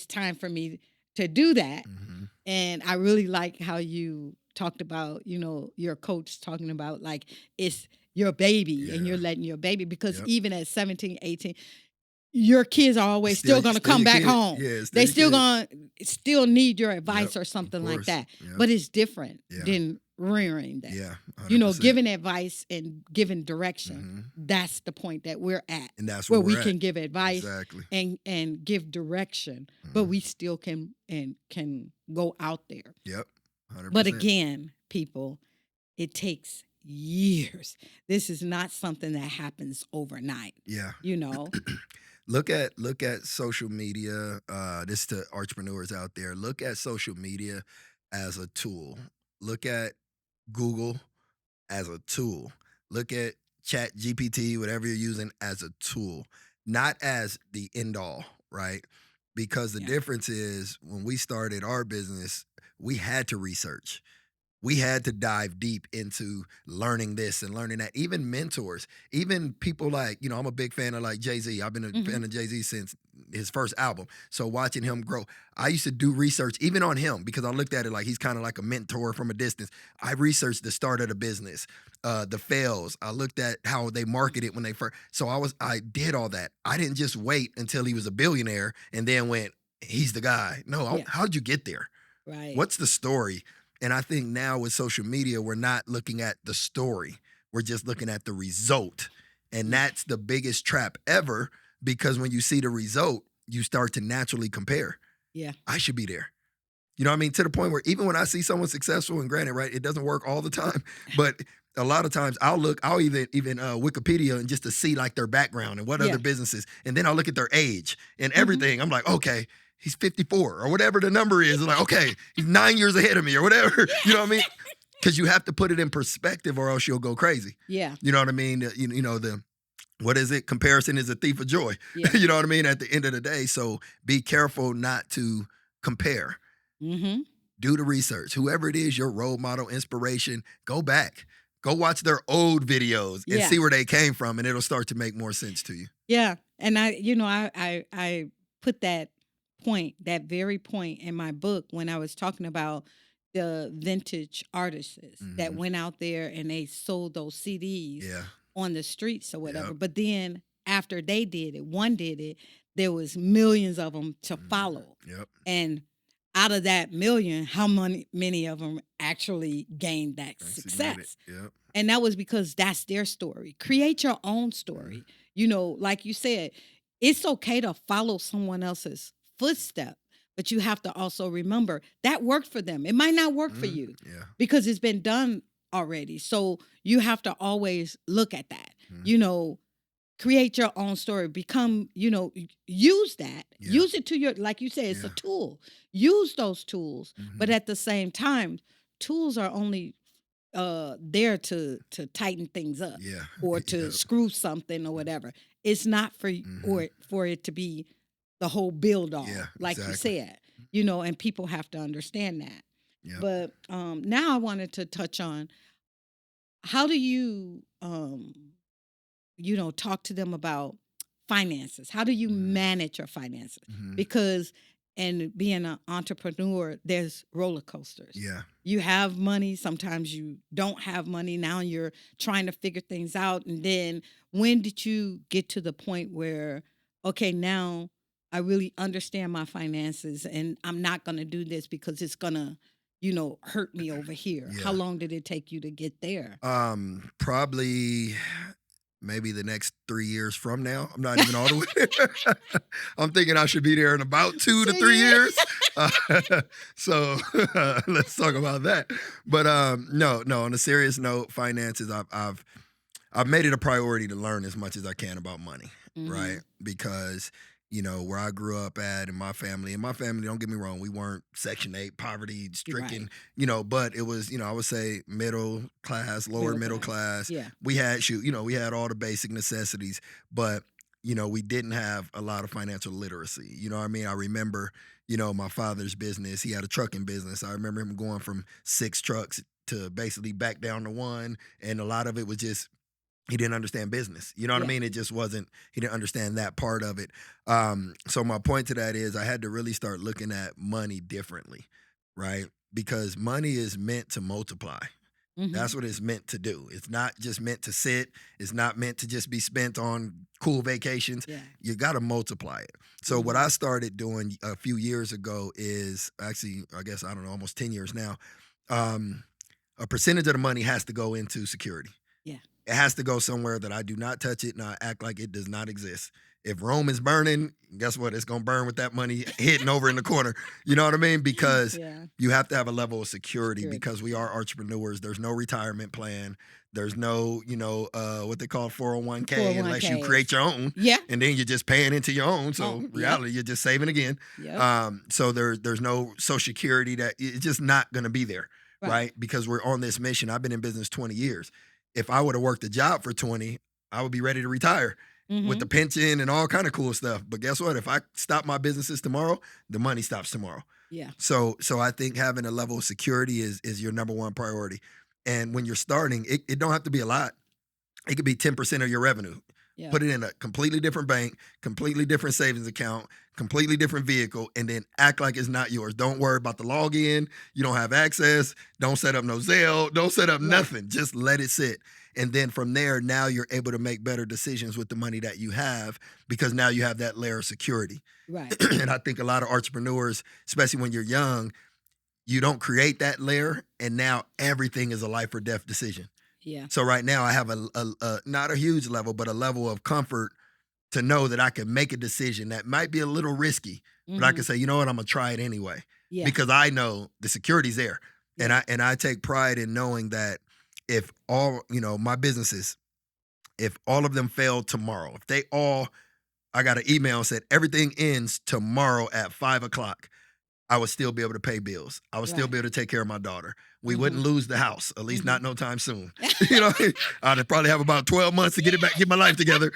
time for me to do that. Mhm. And I really like how you talked about, your coach talking about like it's your baby and you're Yeah. letting your baby, because Yep. even at 17, 18, your kids are always still going to Still come your back kid. home. Yeah, still They your still kid. going to still need your advice Yep, or something of like course. that. Yep. But it's different Yeah. than rearing them. Yeah. 100%. Giving advice and giving direction. Mhm. That's the point that we're at. And that's where where we we're can at. give advice Exactly. and give direction, but Mhm. we still can go out there. Yep. 100%. But again, people, it takes years. This is not something that happens overnight. Yeah. Look at social media. This to entrepreneurs out there. Look at social media as a tool. Look at Google as a tool. Look at Chat GPT, whatever you're using, as a tool, not as the end all, right? Because the Yeah. difference is when we started our business, we had to research. We had to dive deep into learning this and learning that. Even mentors, even people like, I'm a big fan of like Jay-Z. I've been a fan of Jay-Z since his first album. So watching him grow, I used to do research even on him because I looked at it like he's kind of like a mentor from a distance. I researched the start of the business, the fails. I looked at how they marketed when they first. So I did all that. I didn't just wait until he was a billionaire and then went, he's the guy. No, Yeah. how'd you get there? Right. What's the story? And I think now with social media, we're not looking at the story. We're just looking at the result. And that's the biggest trap ever, because when you see the result, you start to naturally compare. Yeah. I should be there. You know what I mean? To the point where even when I see someone successful, and granted, right, it doesn't work all the time, but a lot of times I'll even Wikipedia and just to see like their background and what Yeah. other businesses, and then I'll look at their age and everything. I'm like, okay, he's 54 or whatever the number is. Like, okay, he's 9 years ahead of me or whatever. You know what I mean? Because you have to put it in perspective, or else you'll go crazy. Yeah. You know what I mean? You know what is it? Comparison is a thief of joy. Yeah. You know what I mean? At the end of the day, so be careful not to compare. Mm-hmm. Do the research. Whoever it is, your role model, inspiration, go back. Go watch their old videos and Yeah. see where they came from, and it'll start to make more sense to you. Yeah. And I put that very point in my book when I was talking about the vintage artists that Mhm. went out there and they sold those CDs Yeah. on the streets or whatever. Yep. But then after one did it, there was millions of them to Mhm. follow. Yep. And out of that million, how many of them actually gained that Actually made it. success? Yep. And that was because that's their story. Create your own story. You know, like you said, it's okay to follow someone else's footstep, but you have to also remember that worked for them. It might not work for you Yeah. because it's been done already. So you have to always look at that. Mhm. You know, create your own story. Become, use that. Yeah. Use it to your, like you said, it's a Yeah. tool. Use those tools. But Mhm. at the same time, tools are only there to tighten things up Yeah. or to Yep. screw something or whatever. It's not for for it to be the whole build all, Yeah, like you exactly. said. And people have to understand that. Yep. But now I wanted to touch on how do you talk to them about finances? How do you manage your finances? Mhm. Because and being an entrepreneur, there's roller coasters. Yeah. You have money, sometimes you don't have money. Now you're trying to figure things out. And then when did you get to the point where, okay, now I really understand my finances and I'm not going to do this because it's going to, hurt me over here. Yeah. How long did it take you to get there? Probably maybe the next 3 years from now. I'm not even all the way. I'm thinking I should be there in about 2 to 3 years. So let's talk about that. But no. On a serious note, finances. I've made it a priority to learn as much as I can about money, right? Because where I grew up at and my family, don't get me wrong, we weren't Section 8 poverty stricken, but it was, I would say middle class, lower middle class. Yeah. We had we had all the basic necessities, but we didn't have a lot of financial literacy. You know what I mean? I remember, my father's business, he had a trucking business. I remember him going from 6 trucks to basically back down to 1, and a lot of it was just he didn't understand business. You know what I Yeah. mean? It just wasn't, he didn't understand that part of it. So my point to that is I had to really start looking at money differently, right? Because money is meant to multiply. That's what it's meant to do. It's not just meant to sit. It's not meant to just be spent on cool vacations. Yeah. You got to multiply it. So what I started doing a few years ago is actually, I guess, I don't know, almost 10 years now. A percentage of the money has to go into security. Yeah. It has to go somewhere that I do not touch it and I act like it does not exist. If Rome is burning, guess what? It's going to burn with that money hidden over in the corner. You know what I mean? Because Yeah. you have to have a level of security because we are entrepreneurs. There's no retirement plan. There's no, what they call 401k unless you 401ks. create your own. Yeah. And then you're just paying into your own. So Yeah. reality, you're just saving again. Yep. So there's no Social Security that it's just not going to be there, right? Because we're on this mission. I've been in business 20 years. If I would have worked a job for 20, I would be ready to retire with the pension and all kind of cool stuff. But guess what? If I stop my businesses tomorrow, the money stops tomorrow. Yeah. So I think having a level of security is your number one priority. And when you're starting, it don't have to be a lot. It could be 10% of your revenue. Yeah. Put it in a completely different bank, completely different savings account, completely different vehicle, and then act like it's not yours. Don't worry about the login. You don't have access. Don't set up no Zelle. Don't set up nothing. Just let it sit. And then from there, now you're able to make better decisions with the money that you have because now you have that layer of security. Right. And I think a lot of entrepreneurs, especially when you're young, you don't create that layer, and now everything is a life or death decision. Yeah. So right now I have a not a huge level, but a level of comfort to know that I can make a decision that might be a little risky, but I can say, you know what, I'm gonna try it anyway. Yeah. Because I know the security's there. Yeah. And I take pride in knowing that if all, my businesses, if all of them failed tomorrow, if they all, I got an email and said everything ends tomorrow at 5 o'clock, I would still be able to pay bills. I would still Right. be able to take care of my daughter. We Mhm. wouldn't lose the house, at least not no time soon. Mm-hmm. I'd probably have about 12 months to get it back, get my life together.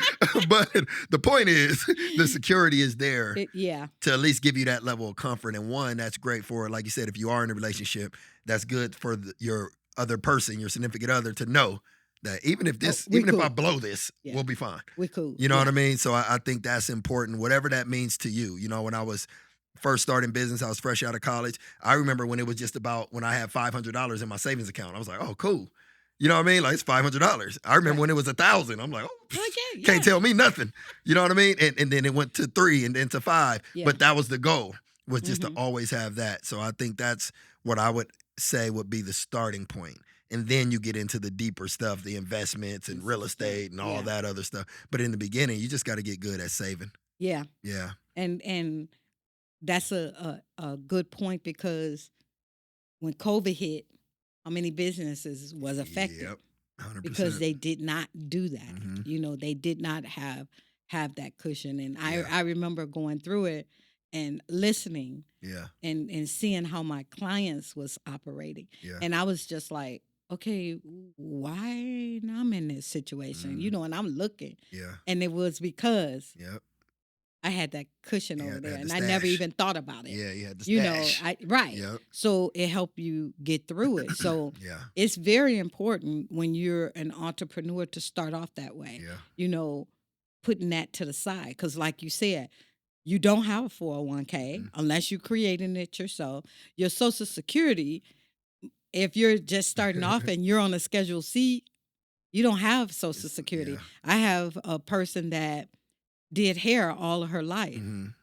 But the point is, the security is there Yeah. to at least give you that level of comfort. And one, that's great for, like you said, if you are in a relationship, that's good for your other person, your significant other, to know that even if we even if I cool. blow this, Yeah. we'll be fine. We cool. You know what I Yeah. mean? So I think that's important, whatever that means to you. When I was first starting business, I was fresh out of college. I remember when it was just about when I had $500 in my savings account. I was like, oh, cool. You know what I mean? Like, it's $500. I remember Right. when it was 1,000. I'm like, oh, Okay. can't Yeah. tell me nothing. You know what I mean? And then it went to 3 and then to 5. Yeah. But that was the goal, was just to Mhm. always have that. So I think that's what I would say would be the starting point. And then you get into the deeper stuff, the investments and real estate and all Yeah. that other stuff. But in the beginning, you just got to get good at saving. Yeah. Yeah. And that's a good point, because when COVID hit, how many businesses was affected? Yep. 100%. Because they did not do that. Mhm. They did not have that cushion. And Yeah. I remember going through it and listening Yeah. and seeing how my clients was operating. Yeah. And I was just like, okay, why I'm in this situation? And I'm looking. Yeah. And it was because Yep. I had that cushion Yeah, over had there, the and I never stash. even thought about it. Yeah, you had the stash. Right. Yep. So it helped you get through it. So Yeah. it's very important when you're an entrepreneur to start off that way. Yeah. Putting that to the side, because like you said, you don't have a 401k unless you're creating it yourself. Your Social Security, if you're just starting off and you're on a Schedule C, you don't have Social Security. Yeah. I have a person that did hair all of her life. Mhm.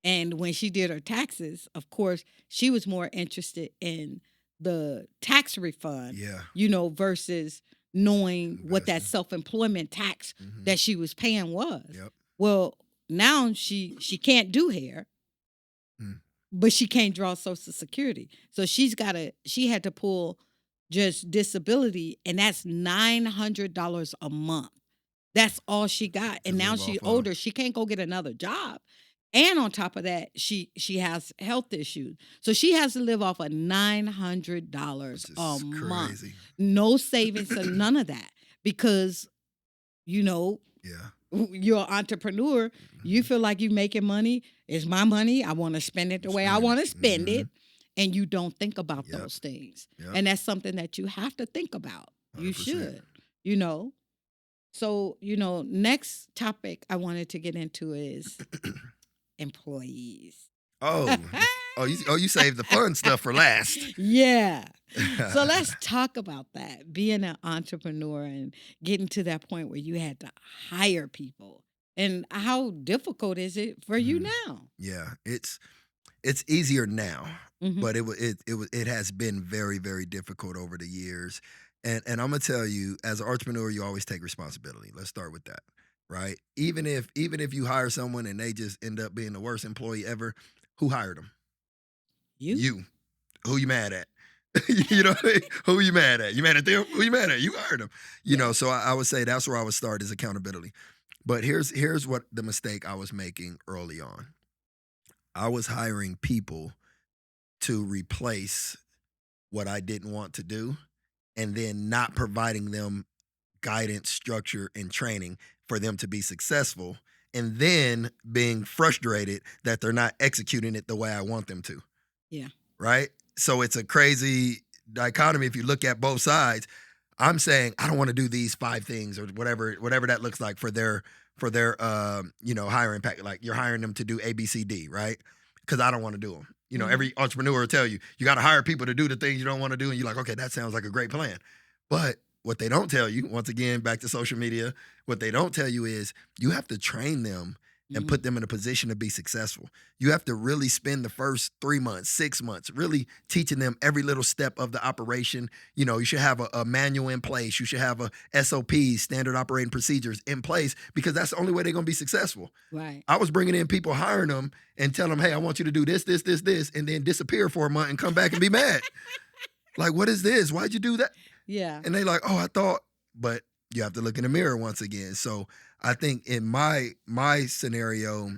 And when she did her taxes, of course, she was more interested in the tax refund, Yeah. versus knowing what that Investing. self-employment tax Mhm. that she was paying was. Yep. Well, now she can't do hair, Mm. but she can't draw Social Security. So she had to pull just disability, and that's $900 a month. That's all she got. And To now live she's off of. older. She can't go get another job. And on top of that, she has health issues. So she has to live off of $900 Which a is month. crazy. No savings or none of that. Because, Yeah. you're an entrepreneur. You feel like you're making money. It's my money. I want to spend it the way I Spend it. want to spend it. And you don't think about Yep. those things. Yep. And that's something that you have to think about. You 100%. should. So, next topic I wanted to get into is employees. Oh. You saved the fun stuff for last. Yeah. So let's talk about that. Being an entrepreneur and getting to that point where you had to hire people. And how difficult is it for you now? Yeah. It's easier now, Mhm. but it has been very, very difficult over the years. And I'm gonna tell you, as an entrepreneur, you always take responsibility. Let's start with that, right? Even if you hire someone and they just end up being the worst employee ever, who hired them? You. Who you mad at? Who you mad at? You mad at them? Who you mad at? You hired them. So I would say that's where I would start, is accountability. But here's what the mistake I was making early on. I was hiring people to replace what I didn't want to do, and then not providing them guidance, structure, and training for them to be successful, and then being frustrated that they're not executing it the way I want them to. Yeah. Right? So it's a crazy dichotomy if you look at both sides. I'm saying I don't want to do these 5 things or whatever that looks like for their hiring pack. Like, you're hiring them to do A, B, C, D, right? Because I don't want to do them. Every entrepreneur will tell you, you got to hire people to do the things you don't want to do. And you're like, okay, that sounds like a great plan. But what they don't tell you, once again, back to social media, what they don't tell you is you have to train them and put them in a position to be successful. You have to really spend the first 3 months, 6 months, really teaching them every little step of the operation. You should have a manual in place. You should have a SOPs, standard operating procedures, in place, because that's the only way they're going to be successful. Right. I was bringing in people, hiring them, and telling them, hey, I want you to do this, and then disappear for a month and come back and be mad. Like, what is this? Why'd you do that? Yeah. And they like, oh, I thought, but you have to look in the mirror once again. So I think in my scenario,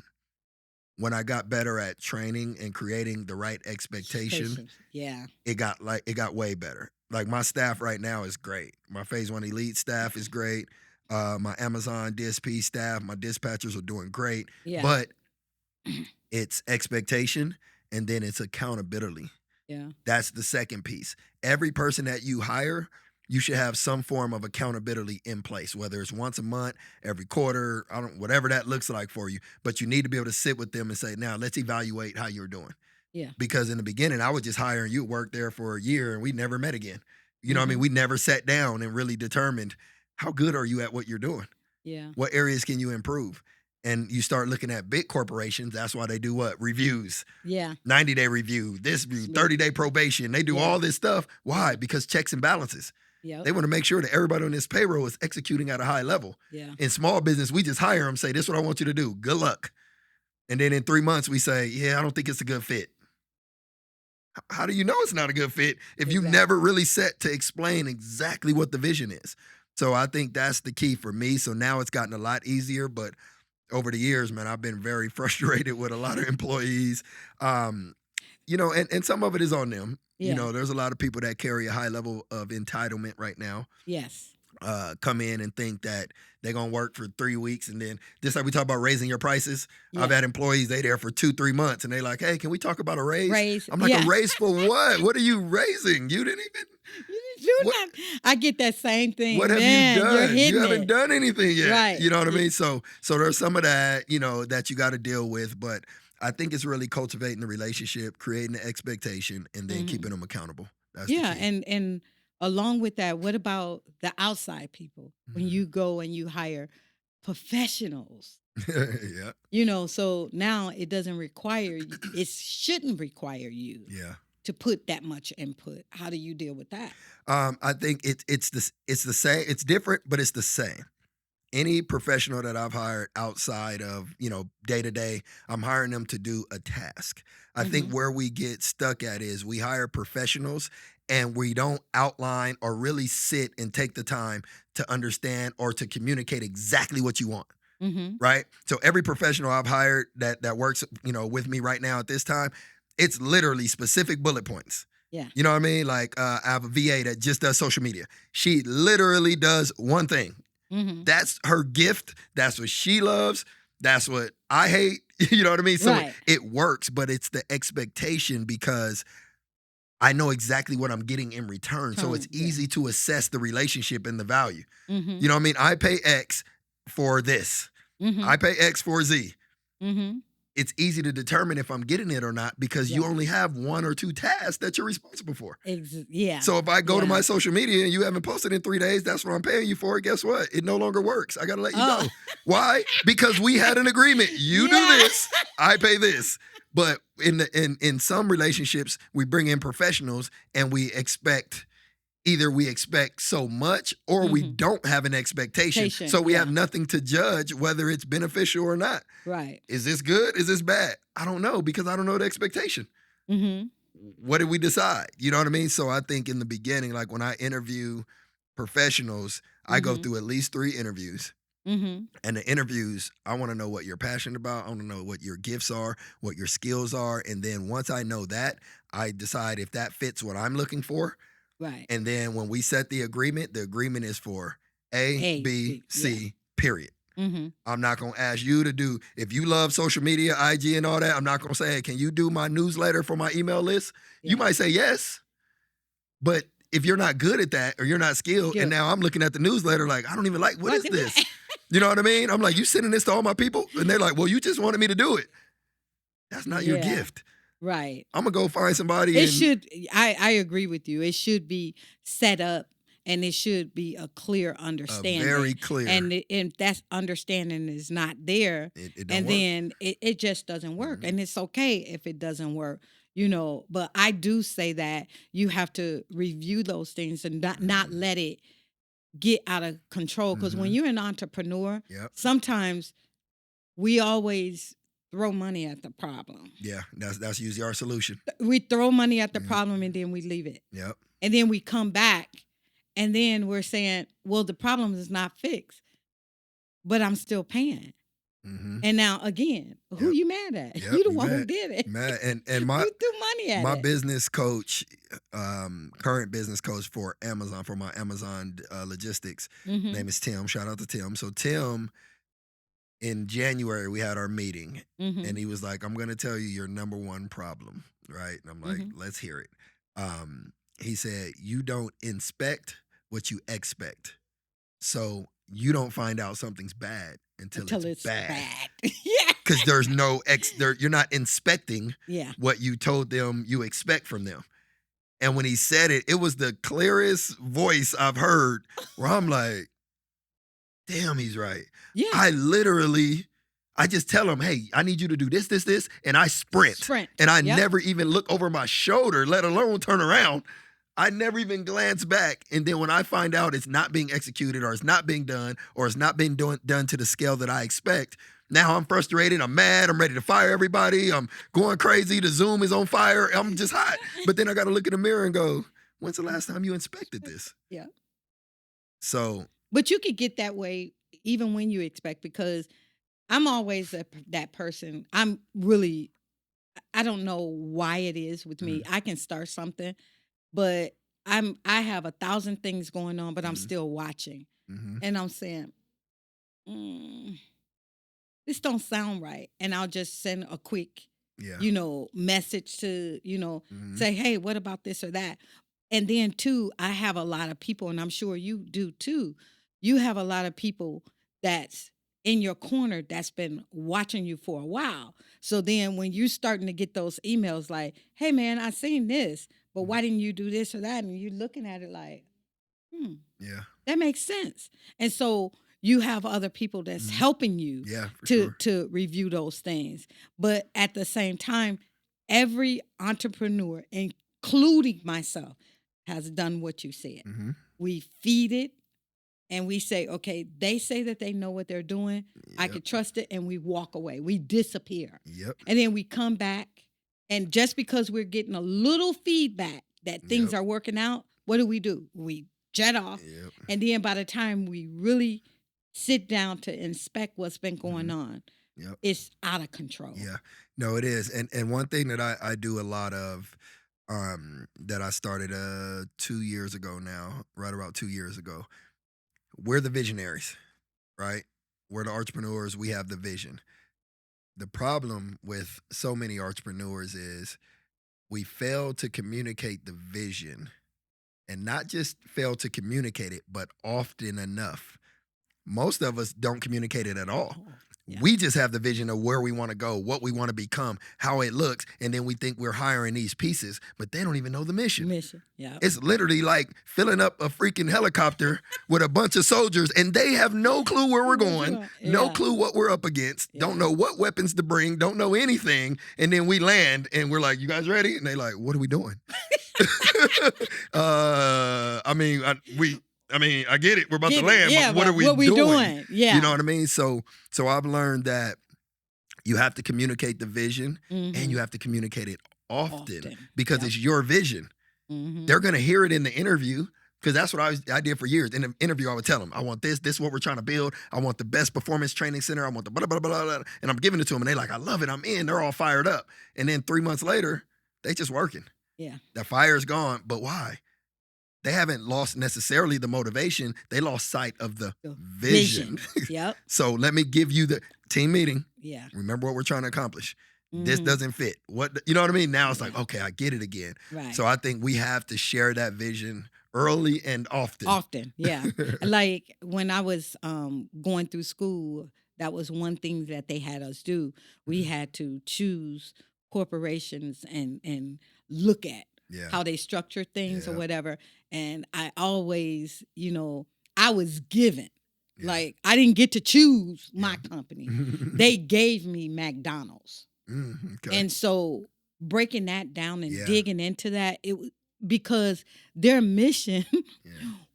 when I got better at training and creating the right expectation, Patience. Yeah. it got way better. Like my staff right now is great. My Phase 1 Elite staff is great. My Amazon DSP staff, my dispatchers are doing great. Yeah. But it's expectation and then it's accountability. Yeah. That's the second piece. Every person that you hire, you should have some form of accountability in place, whether it's once a month, every quarter, whatever that looks like for you. But you need to be able to sit with them and say, now let's evaluate how you're doing. Yeah. Because in the beginning, I was just hiring you, work there for a year, and we never met again. You know what I mean? Mhm. We never sat down and really determined how good are you at what you're doing? Yeah. What areas can you improve? And you start looking at big corporations. That's why they do what? Reviews. Yeah. 90-day review, this review, Smooth. 30-day probation. They do Yeah. all this stuff. Why? Yeah. Because checks and balances. Yep. They want to make sure that everybody on this payroll is executing at a high level. Yeah. In small business, we just hire them, say, this is what I want you to do. Good luck. And then in 3 months, we say, yeah, I don't think it's a good fit. How do you know it's not a good fit if you Exactly. never really set to explain exactly what the vision is? So I think that's the key for me. So now it's gotten a lot easier, but over the years, man, I've been very frustrated with a lot of employees. You know, and some of it is on them. Yeah. You know, there's a lot of people that carry a high level of entitlement right now. Yes. Come in and think that they're gonna work for 3 weeks and then just like we talk about raising your prices. Yeah. I've had employees, they there for 2-3 months and they like, hey, can we talk about a raise? Raise. I'm like, Yeah. a raise for what? What are you raising? You didn't even You didn't do What- nothing. I get that same thing. what have Man, you You're done? hitting You haven't it. done anything yet. Right. You know what I Yeah. mean? So there's some of that, you know, that you got to deal with, but I think it's really cultivating the relationship, creating the expectation, and then Mhm. keeping them accountable. That's Yeah, the key. and along with that, what about the outside people? When Mhm. you go and you hire professionals, Yeah. you know, so now it doesn't require it shouldn't require you Yeah. to put that much input. How do you deal with that? I think it's the same. It's different, but it's the same. Any professional that I've hired outside of, you know, day to day, I'm hiring them to do a task. I think Mhm. where we get stuck at is we hire professionals and we don't outline or really sit and take the time to understand or to communicate exactly what you want. Mm-hmm. Right? So every professional I've hired that works, you know, with me right now at this time, it's literally specific bullet points. Yeah. You know what I mean? Like I have a VA that just does social media. She literally does one thing. Mm-hmm. That's her gift. That's what she loves. That's what I hate. You know what I mean? So Right. it works, but it's the expectation because I know exactly what I'm getting in return. So it's Yeah. easy to assess the relationship and the value. Mm-hmm. You know what I mean? I pay X for this. Mm-hmm. I pay X for Z. Mm-hmm. It's easy to determine if I'm getting it or not because you Yeah. only have 1 or 2 tasks that you're responsible for. Yeah. So if I go to Yeah. my social media and you haven't posted in 3 days, that's what I'm paying you for. Guess what? It no longer works. I got to let you Oh. go. Why? Because we had an agreement. You Yeah. do this, I pay this. But in some relationships, we bring in professionals and we expect so much or we Mhm. don't have an expectation. Expectation, So we yeah. have nothing to judge whether it's beneficial or not. Right. Is this good? Is this bad? I don't know because I don't know the expectation. Mm-hmm. What did we decide? You know what I mean? So I think in the beginning, like when I interview professionals, I go Mhm. through at least 3 interviews. Mm-hmm. And the interviews, I want to know what you're passionate about. I want to know what your gifts are, what your skills are. And then once I know that, I decide if that fits what I'm looking for. Right. And then when we set the agreement is for A, B, C, period. Mm-hmm. I'm not going to ask you to do, if you love social media, IG and all that, I'm not going to say, hey, can you do my newsletter for my email list? Yeah. You might say yes, but if you're not good at that or you're not skilled, Yeah. and now I'm looking at the newsletter like, I don't even like, what is What- this? You know what I mean? I'm like, you sending this to all my people? And they're like, well, you just wanted me to do it. That's not your Yeah. gift. Right. I'm going to go find somebody. It and, should. I agree with you. It should be set up, and it should be a clear understanding. very clear. And that understanding is not there, it don't and work. then it just doesn't work. Mhm. And it's okay if it doesn't work, you know. But I do say that you have to review those things and not let it get out of control. Because when Mhm. you're an entrepreneur, Yep. sometimes we always throw money at the problem. Yeah, that's usually our solution. We throw money at the Yeah. problem and then we leave it. Yep. And then we come back And then we're saying, well, the problem is not fixed, but I'm still paying. Mm-hmm. And now again, who Yep. you mad at? Yep, You the you one who mad. did it. Mad. And my You threw money at my it. business coach, current business coach for Amazon, for my Amazon logistics, Mhm. name is Tim. Shout out to Tim. So Tim, in January, we had our meeting, Mhm. and he was like, "I'm going to tell you your number one problem, right?" And I'm like, Mhm. "Let's hear it." He said, "You don't inspect what you expect, so you don't find out something's bad until it's bad, Yeah. because there's no you're not inspecting Yeah. what you told them you expect from them." And when he said it, it was the clearest voice I've heard, where I'm like, damn, he's right. Yeah. I just tell him, hey, I need you to do this, this, this, and I sprint. And I Yep. never even look over my shoulder, let alone turn around. I never even glance back. And then when I find out it's not being executed, or it's not being done, or it's not being done to the scale that I expect, now I'm frustrated, I'm mad, I'm ready to fire everybody, I'm going crazy, the Zoom is on fire, I'm just hot. But then I got to look in the mirror and go, when's the last time you inspected this? Yeah. So, But you could get that way even when you expect, because I'm always that person. I'm really, I don't know why it is with me. I can start something, but I have 1,000 things going on, but I'm still watching. mhm, And I'm saying, this don't sound right. And I'll just send a quick, yeah. message to, Mhm. say, hey, what about this or that? And then too, I have a lot of people, and I'm sure you do too. You have a lot of people that's in your corner that's been watching you for a while. So then when you're starting to get those emails like, hey man, I seen this, but why didn't you do this or that? And you're looking at it like, Yeah. that makes sense. And so you have other people that's helping you Yeah, for to sure. to review those things. But at the same time, every entrepreneur, including myself, has done what you said. Mhm. We feed it and we say, okay, they say that they know what they're doing. I Yep. could trust it, and we walk away. We disappear. Yep. And then we come back, and just because we're getting a little feedback that things Yep. are working out, what do? We jet off. Yep. And then by the time we really sit down to inspect what's been going on, Yep. it's out of control. Yeah. No, it is. And one thing that I do a lot of, that I started 2 years ago now, right about 2 years ago. We're the visionaries, right? We're the entrepreneurs, we have the vision. The problem with so many entrepreneurs is we fail to communicate the vision, and not just fail to communicate it, but often enough. Most of us don't communicate it at all. Yeah. We just have the vision of where we want to go, what we want to become, how it looks, and then we think we're hiring these pieces, but they don't even know the mission. Yeah. It's literally like filling up a freaking helicopter with a bunch of soldiers, and they have no clue where we're going, no Yeah. clue what we're up against, don't know what weapons to bring, don't know anything. And then we land and we're like, you guys ready? And they like, what are we doing? I get it. We're about to land, but what are we doing? Yeah. You know what I mean? So I've learned that you have to communicate the vision, and you have to communicate it often. Because it's your vision. They're going to hear it in the interview, because that's what I did for years. In the interview, I would tell them, I want this is what we're trying to build. I want the best performance training center. I want the blah, blah, blah, blah, blah. And I'm giving it to them, and they're like, I love it. I'm in. They're all fired up. And then 3 months later, they just working. Yeah. The fire's gone. But why? They haven't lost necessarily the motivation. They lost sight of the vision. Yep. So let me give you the team meeting. Yeah. Remember what we're trying to accomplish. This doesn't fit. You know what I mean? Now it's like, okay, I get it again. Right. So I think we have to share that vision early and often. Often, yeah. Like when I was going through school, that was one thing that they had us do. We had to choose corporations and look at how they structure things or whatever. And I always, I was given. Yeah. Like I didn't get to choose my company. They gave me McDonald's. Okay. And so breaking that down and Yeah. digging into that, because their mission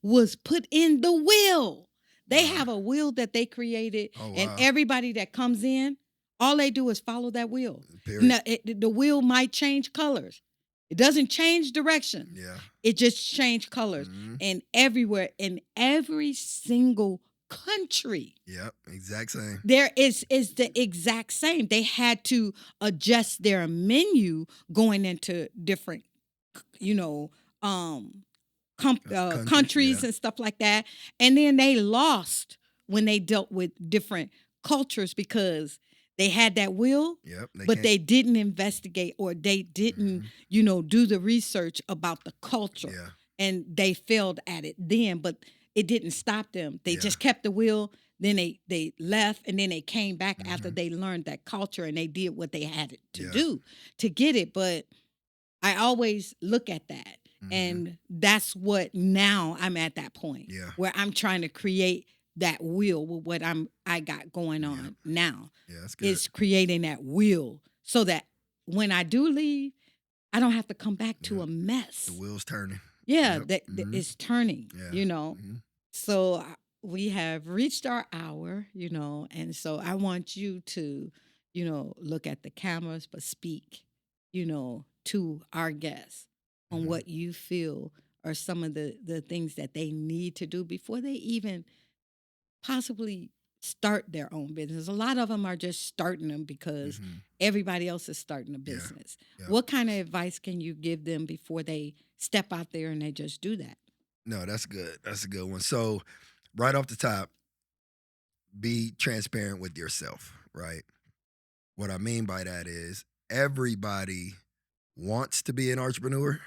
was put in the will. They have a will that they created, and everybody that comes in, all they do is follow that will. Period. Now, the will might change colors. It doesn't change direction. Yeah. It just changed colors. Mhm. And everywhere, in every single country, Yep. Exact same. there is the exact same. They had to adjust their menu going into different, you know, Countries, countries yeah. and stuff like that. And then they lost when they dealt with different cultures because they had that will, Yep. but can't- they didn't investigate or they didn't, do the research about the culture. Yeah. And they failed at it then, but it didn't stop them. They Yeah. just kept the will. Then they left, and then they came back after Mhm. they learned that culture, and they did what they had to Yeah. do to get it. But I always look at that. Mhm. And that's what now I'm at that point Yeah. where I'm trying to create that will with what I got going Yeah. on now. Yeah. That's good. It's creating that will so that when I do leave, I don't have to come back to Yeah. a mess. The wheel's turning. Yeah, Yep. that Mhm. it's turning, Yeah. Mhm. So we have reached our hour, and so I want you to, look at the cameras, but speak, to our guests on Mhm. what you feel are some of the things that they need to do before they even possibly start their own business. A lot of them are just starting them because Mhm. everybody else is starting a Yeah. business. Yeah. What kind of advice can you give them before they step out there and they just do that? No, that's good. That's a good one. So, right off the top, be transparent with yourself, right? What I mean by that is everybody wants to be an entrepreneur,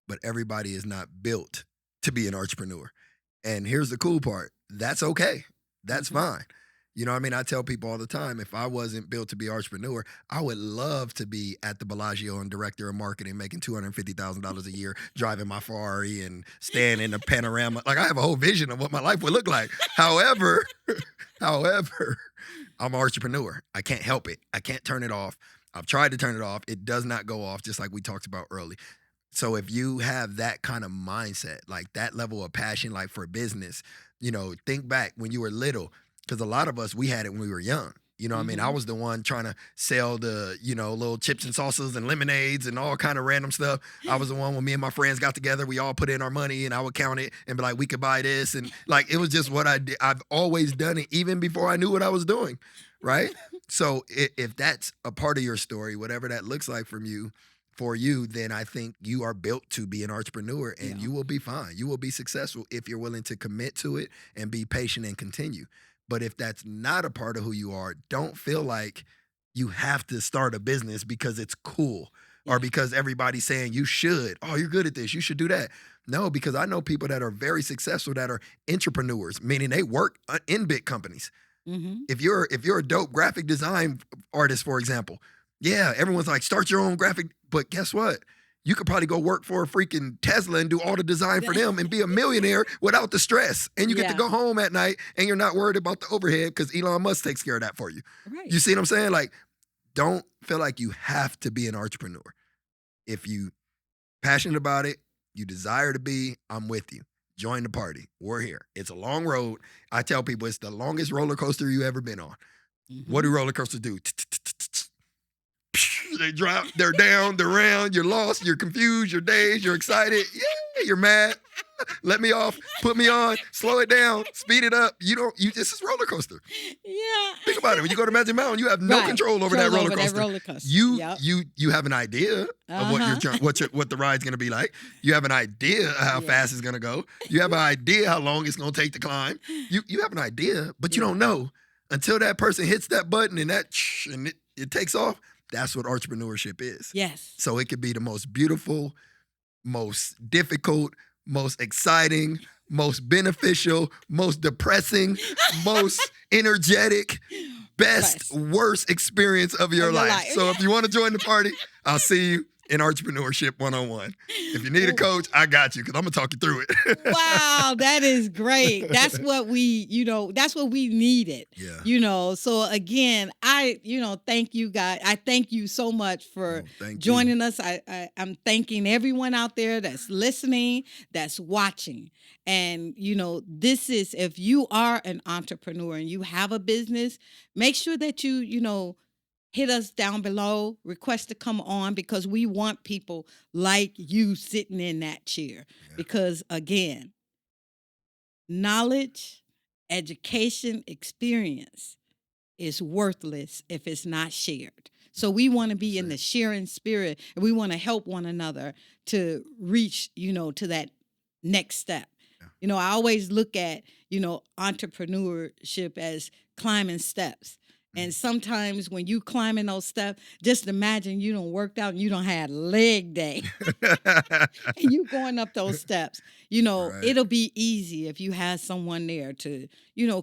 but everybody is not built to be an entrepreneur. And here's the cool part. That's okay. That's Mhm. fine. You know what I mean? I tell people all the time, if I wasn't built to be an entrepreneur, I would love to be at the Bellagio and director of marketing, making $250,000 a year, driving my Ferrari and staying in the panorama. Like I have a whole vision of what my life would look like. However, I'm an entrepreneur. I can't help it. I can't turn it off. I've tried to turn it off. It does not go off, just like we talked about early. So if you have that kind of mindset, like that level of passion, like for business, think back when you were little, because a lot of us, we had it when we were young. You know what I mean? I Mhm. was the one trying to sell the, little chips and salsas and lemonades and all kind of random stuff. I was the one when me and my friends got together, we all put in our money and I would count it and be like, we could buy this. And like, it was just what I did. I've always done it even before I knew what I was doing. Right. So if that's a part of your story, whatever that looks like for you, then I think you are built to be an entrepreneur and Yeah. you will be fine. You will be successful if you're willing to commit to it and be patient and continue. But if that's not a part of who you are, don't feel like you have to start a business because it's cool or Yeah. because everybody's saying you should. Oh, you're good at this. You should do that. No, because I know people that are very successful that are entrepreneurs, meaning they work in big companies. Mhm. If you're a dope graphic design artist, for example, yeah, everyone's like, start your own graphic. But guess what? You could probably go work for a freaking Tesla and do all the design for them and be a millionaire without the stress. And you get to Yeah. go home at night and you're not worried about the overhead because Elon Musk takes care of that for you. Right. You see what I'm saying? Like, don't feel like you have to be an entrepreneur. If you passionate about it, you desire to be, I'm with you. Join the party. We're here. It's a long road. I tell people it's the longest roller coaster you ever been on. What do Mhm. roller coasters do? They drop, they're down, they're round, you're lost, you're confused, you're dazed, you're excited, yeah, you're mad. Let me off, put me on, slow it down, speed it up. This is roller coaster. Yeah. Think about it. When you go to Magic Mountain, you have no Right. control over that roller coaster. You Yep. you have an idea of what Uh-huh. what the ride's gonna be like. You have an idea of how Yeah. fast it's gonna go. You have an idea how long it's gonna take to climb. You have an idea, but you Yeah. don't know until that person hits that button and it takes off. That's what entrepreneurship is. Yes. So it could be the most beautiful, most difficult, most exciting, most beneficial, most depressing, most energetic, best, worst experience of your life. So if you want to join the party, I'll see you in Entrepreneurship 101. If you need a coach, I got you because I'm going to talk you through it. Wow, that is great. That's what that's what we needed. Yeah. So again, I thank you guys. I thank you so much for Thank you. joining us. I'm thanking everyone out there that's listening, that's watching. And this is, if you are an entrepreneur and you have a business, make sure that you hit us down below, request to come on, because we want people like you sitting in that chair. Yeah. Because again, knowledge, education, experience is worthless if it's not shared. So we want to be in the sharing spirit, and we want to help one another to reach, to that next step. Yeah. I always look at, entrepreneurship as climbing steps. And sometimes when you climbing those steps, just imagine you done worked out and you don't have leg day. And you going up those steps. Right. It'll be easy if you have someone there to,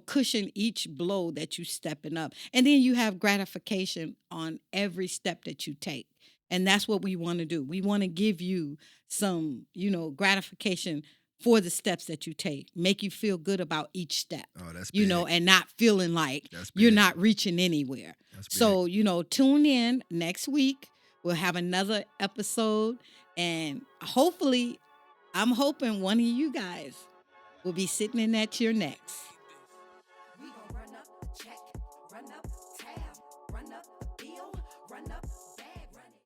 cushion each blow that you stepping up. And then you have gratification on every step that you take. And that's what we want to do. We want to give you some, gratification for the steps that you take. Make you feel good about each step. Oh, that's big. And not feeling like That's you're big. not reaching anywhere. That's big. So, tune in next week. We'll have another episode, and hopefully, I'm hoping one of you guys will be sitting in that chair next.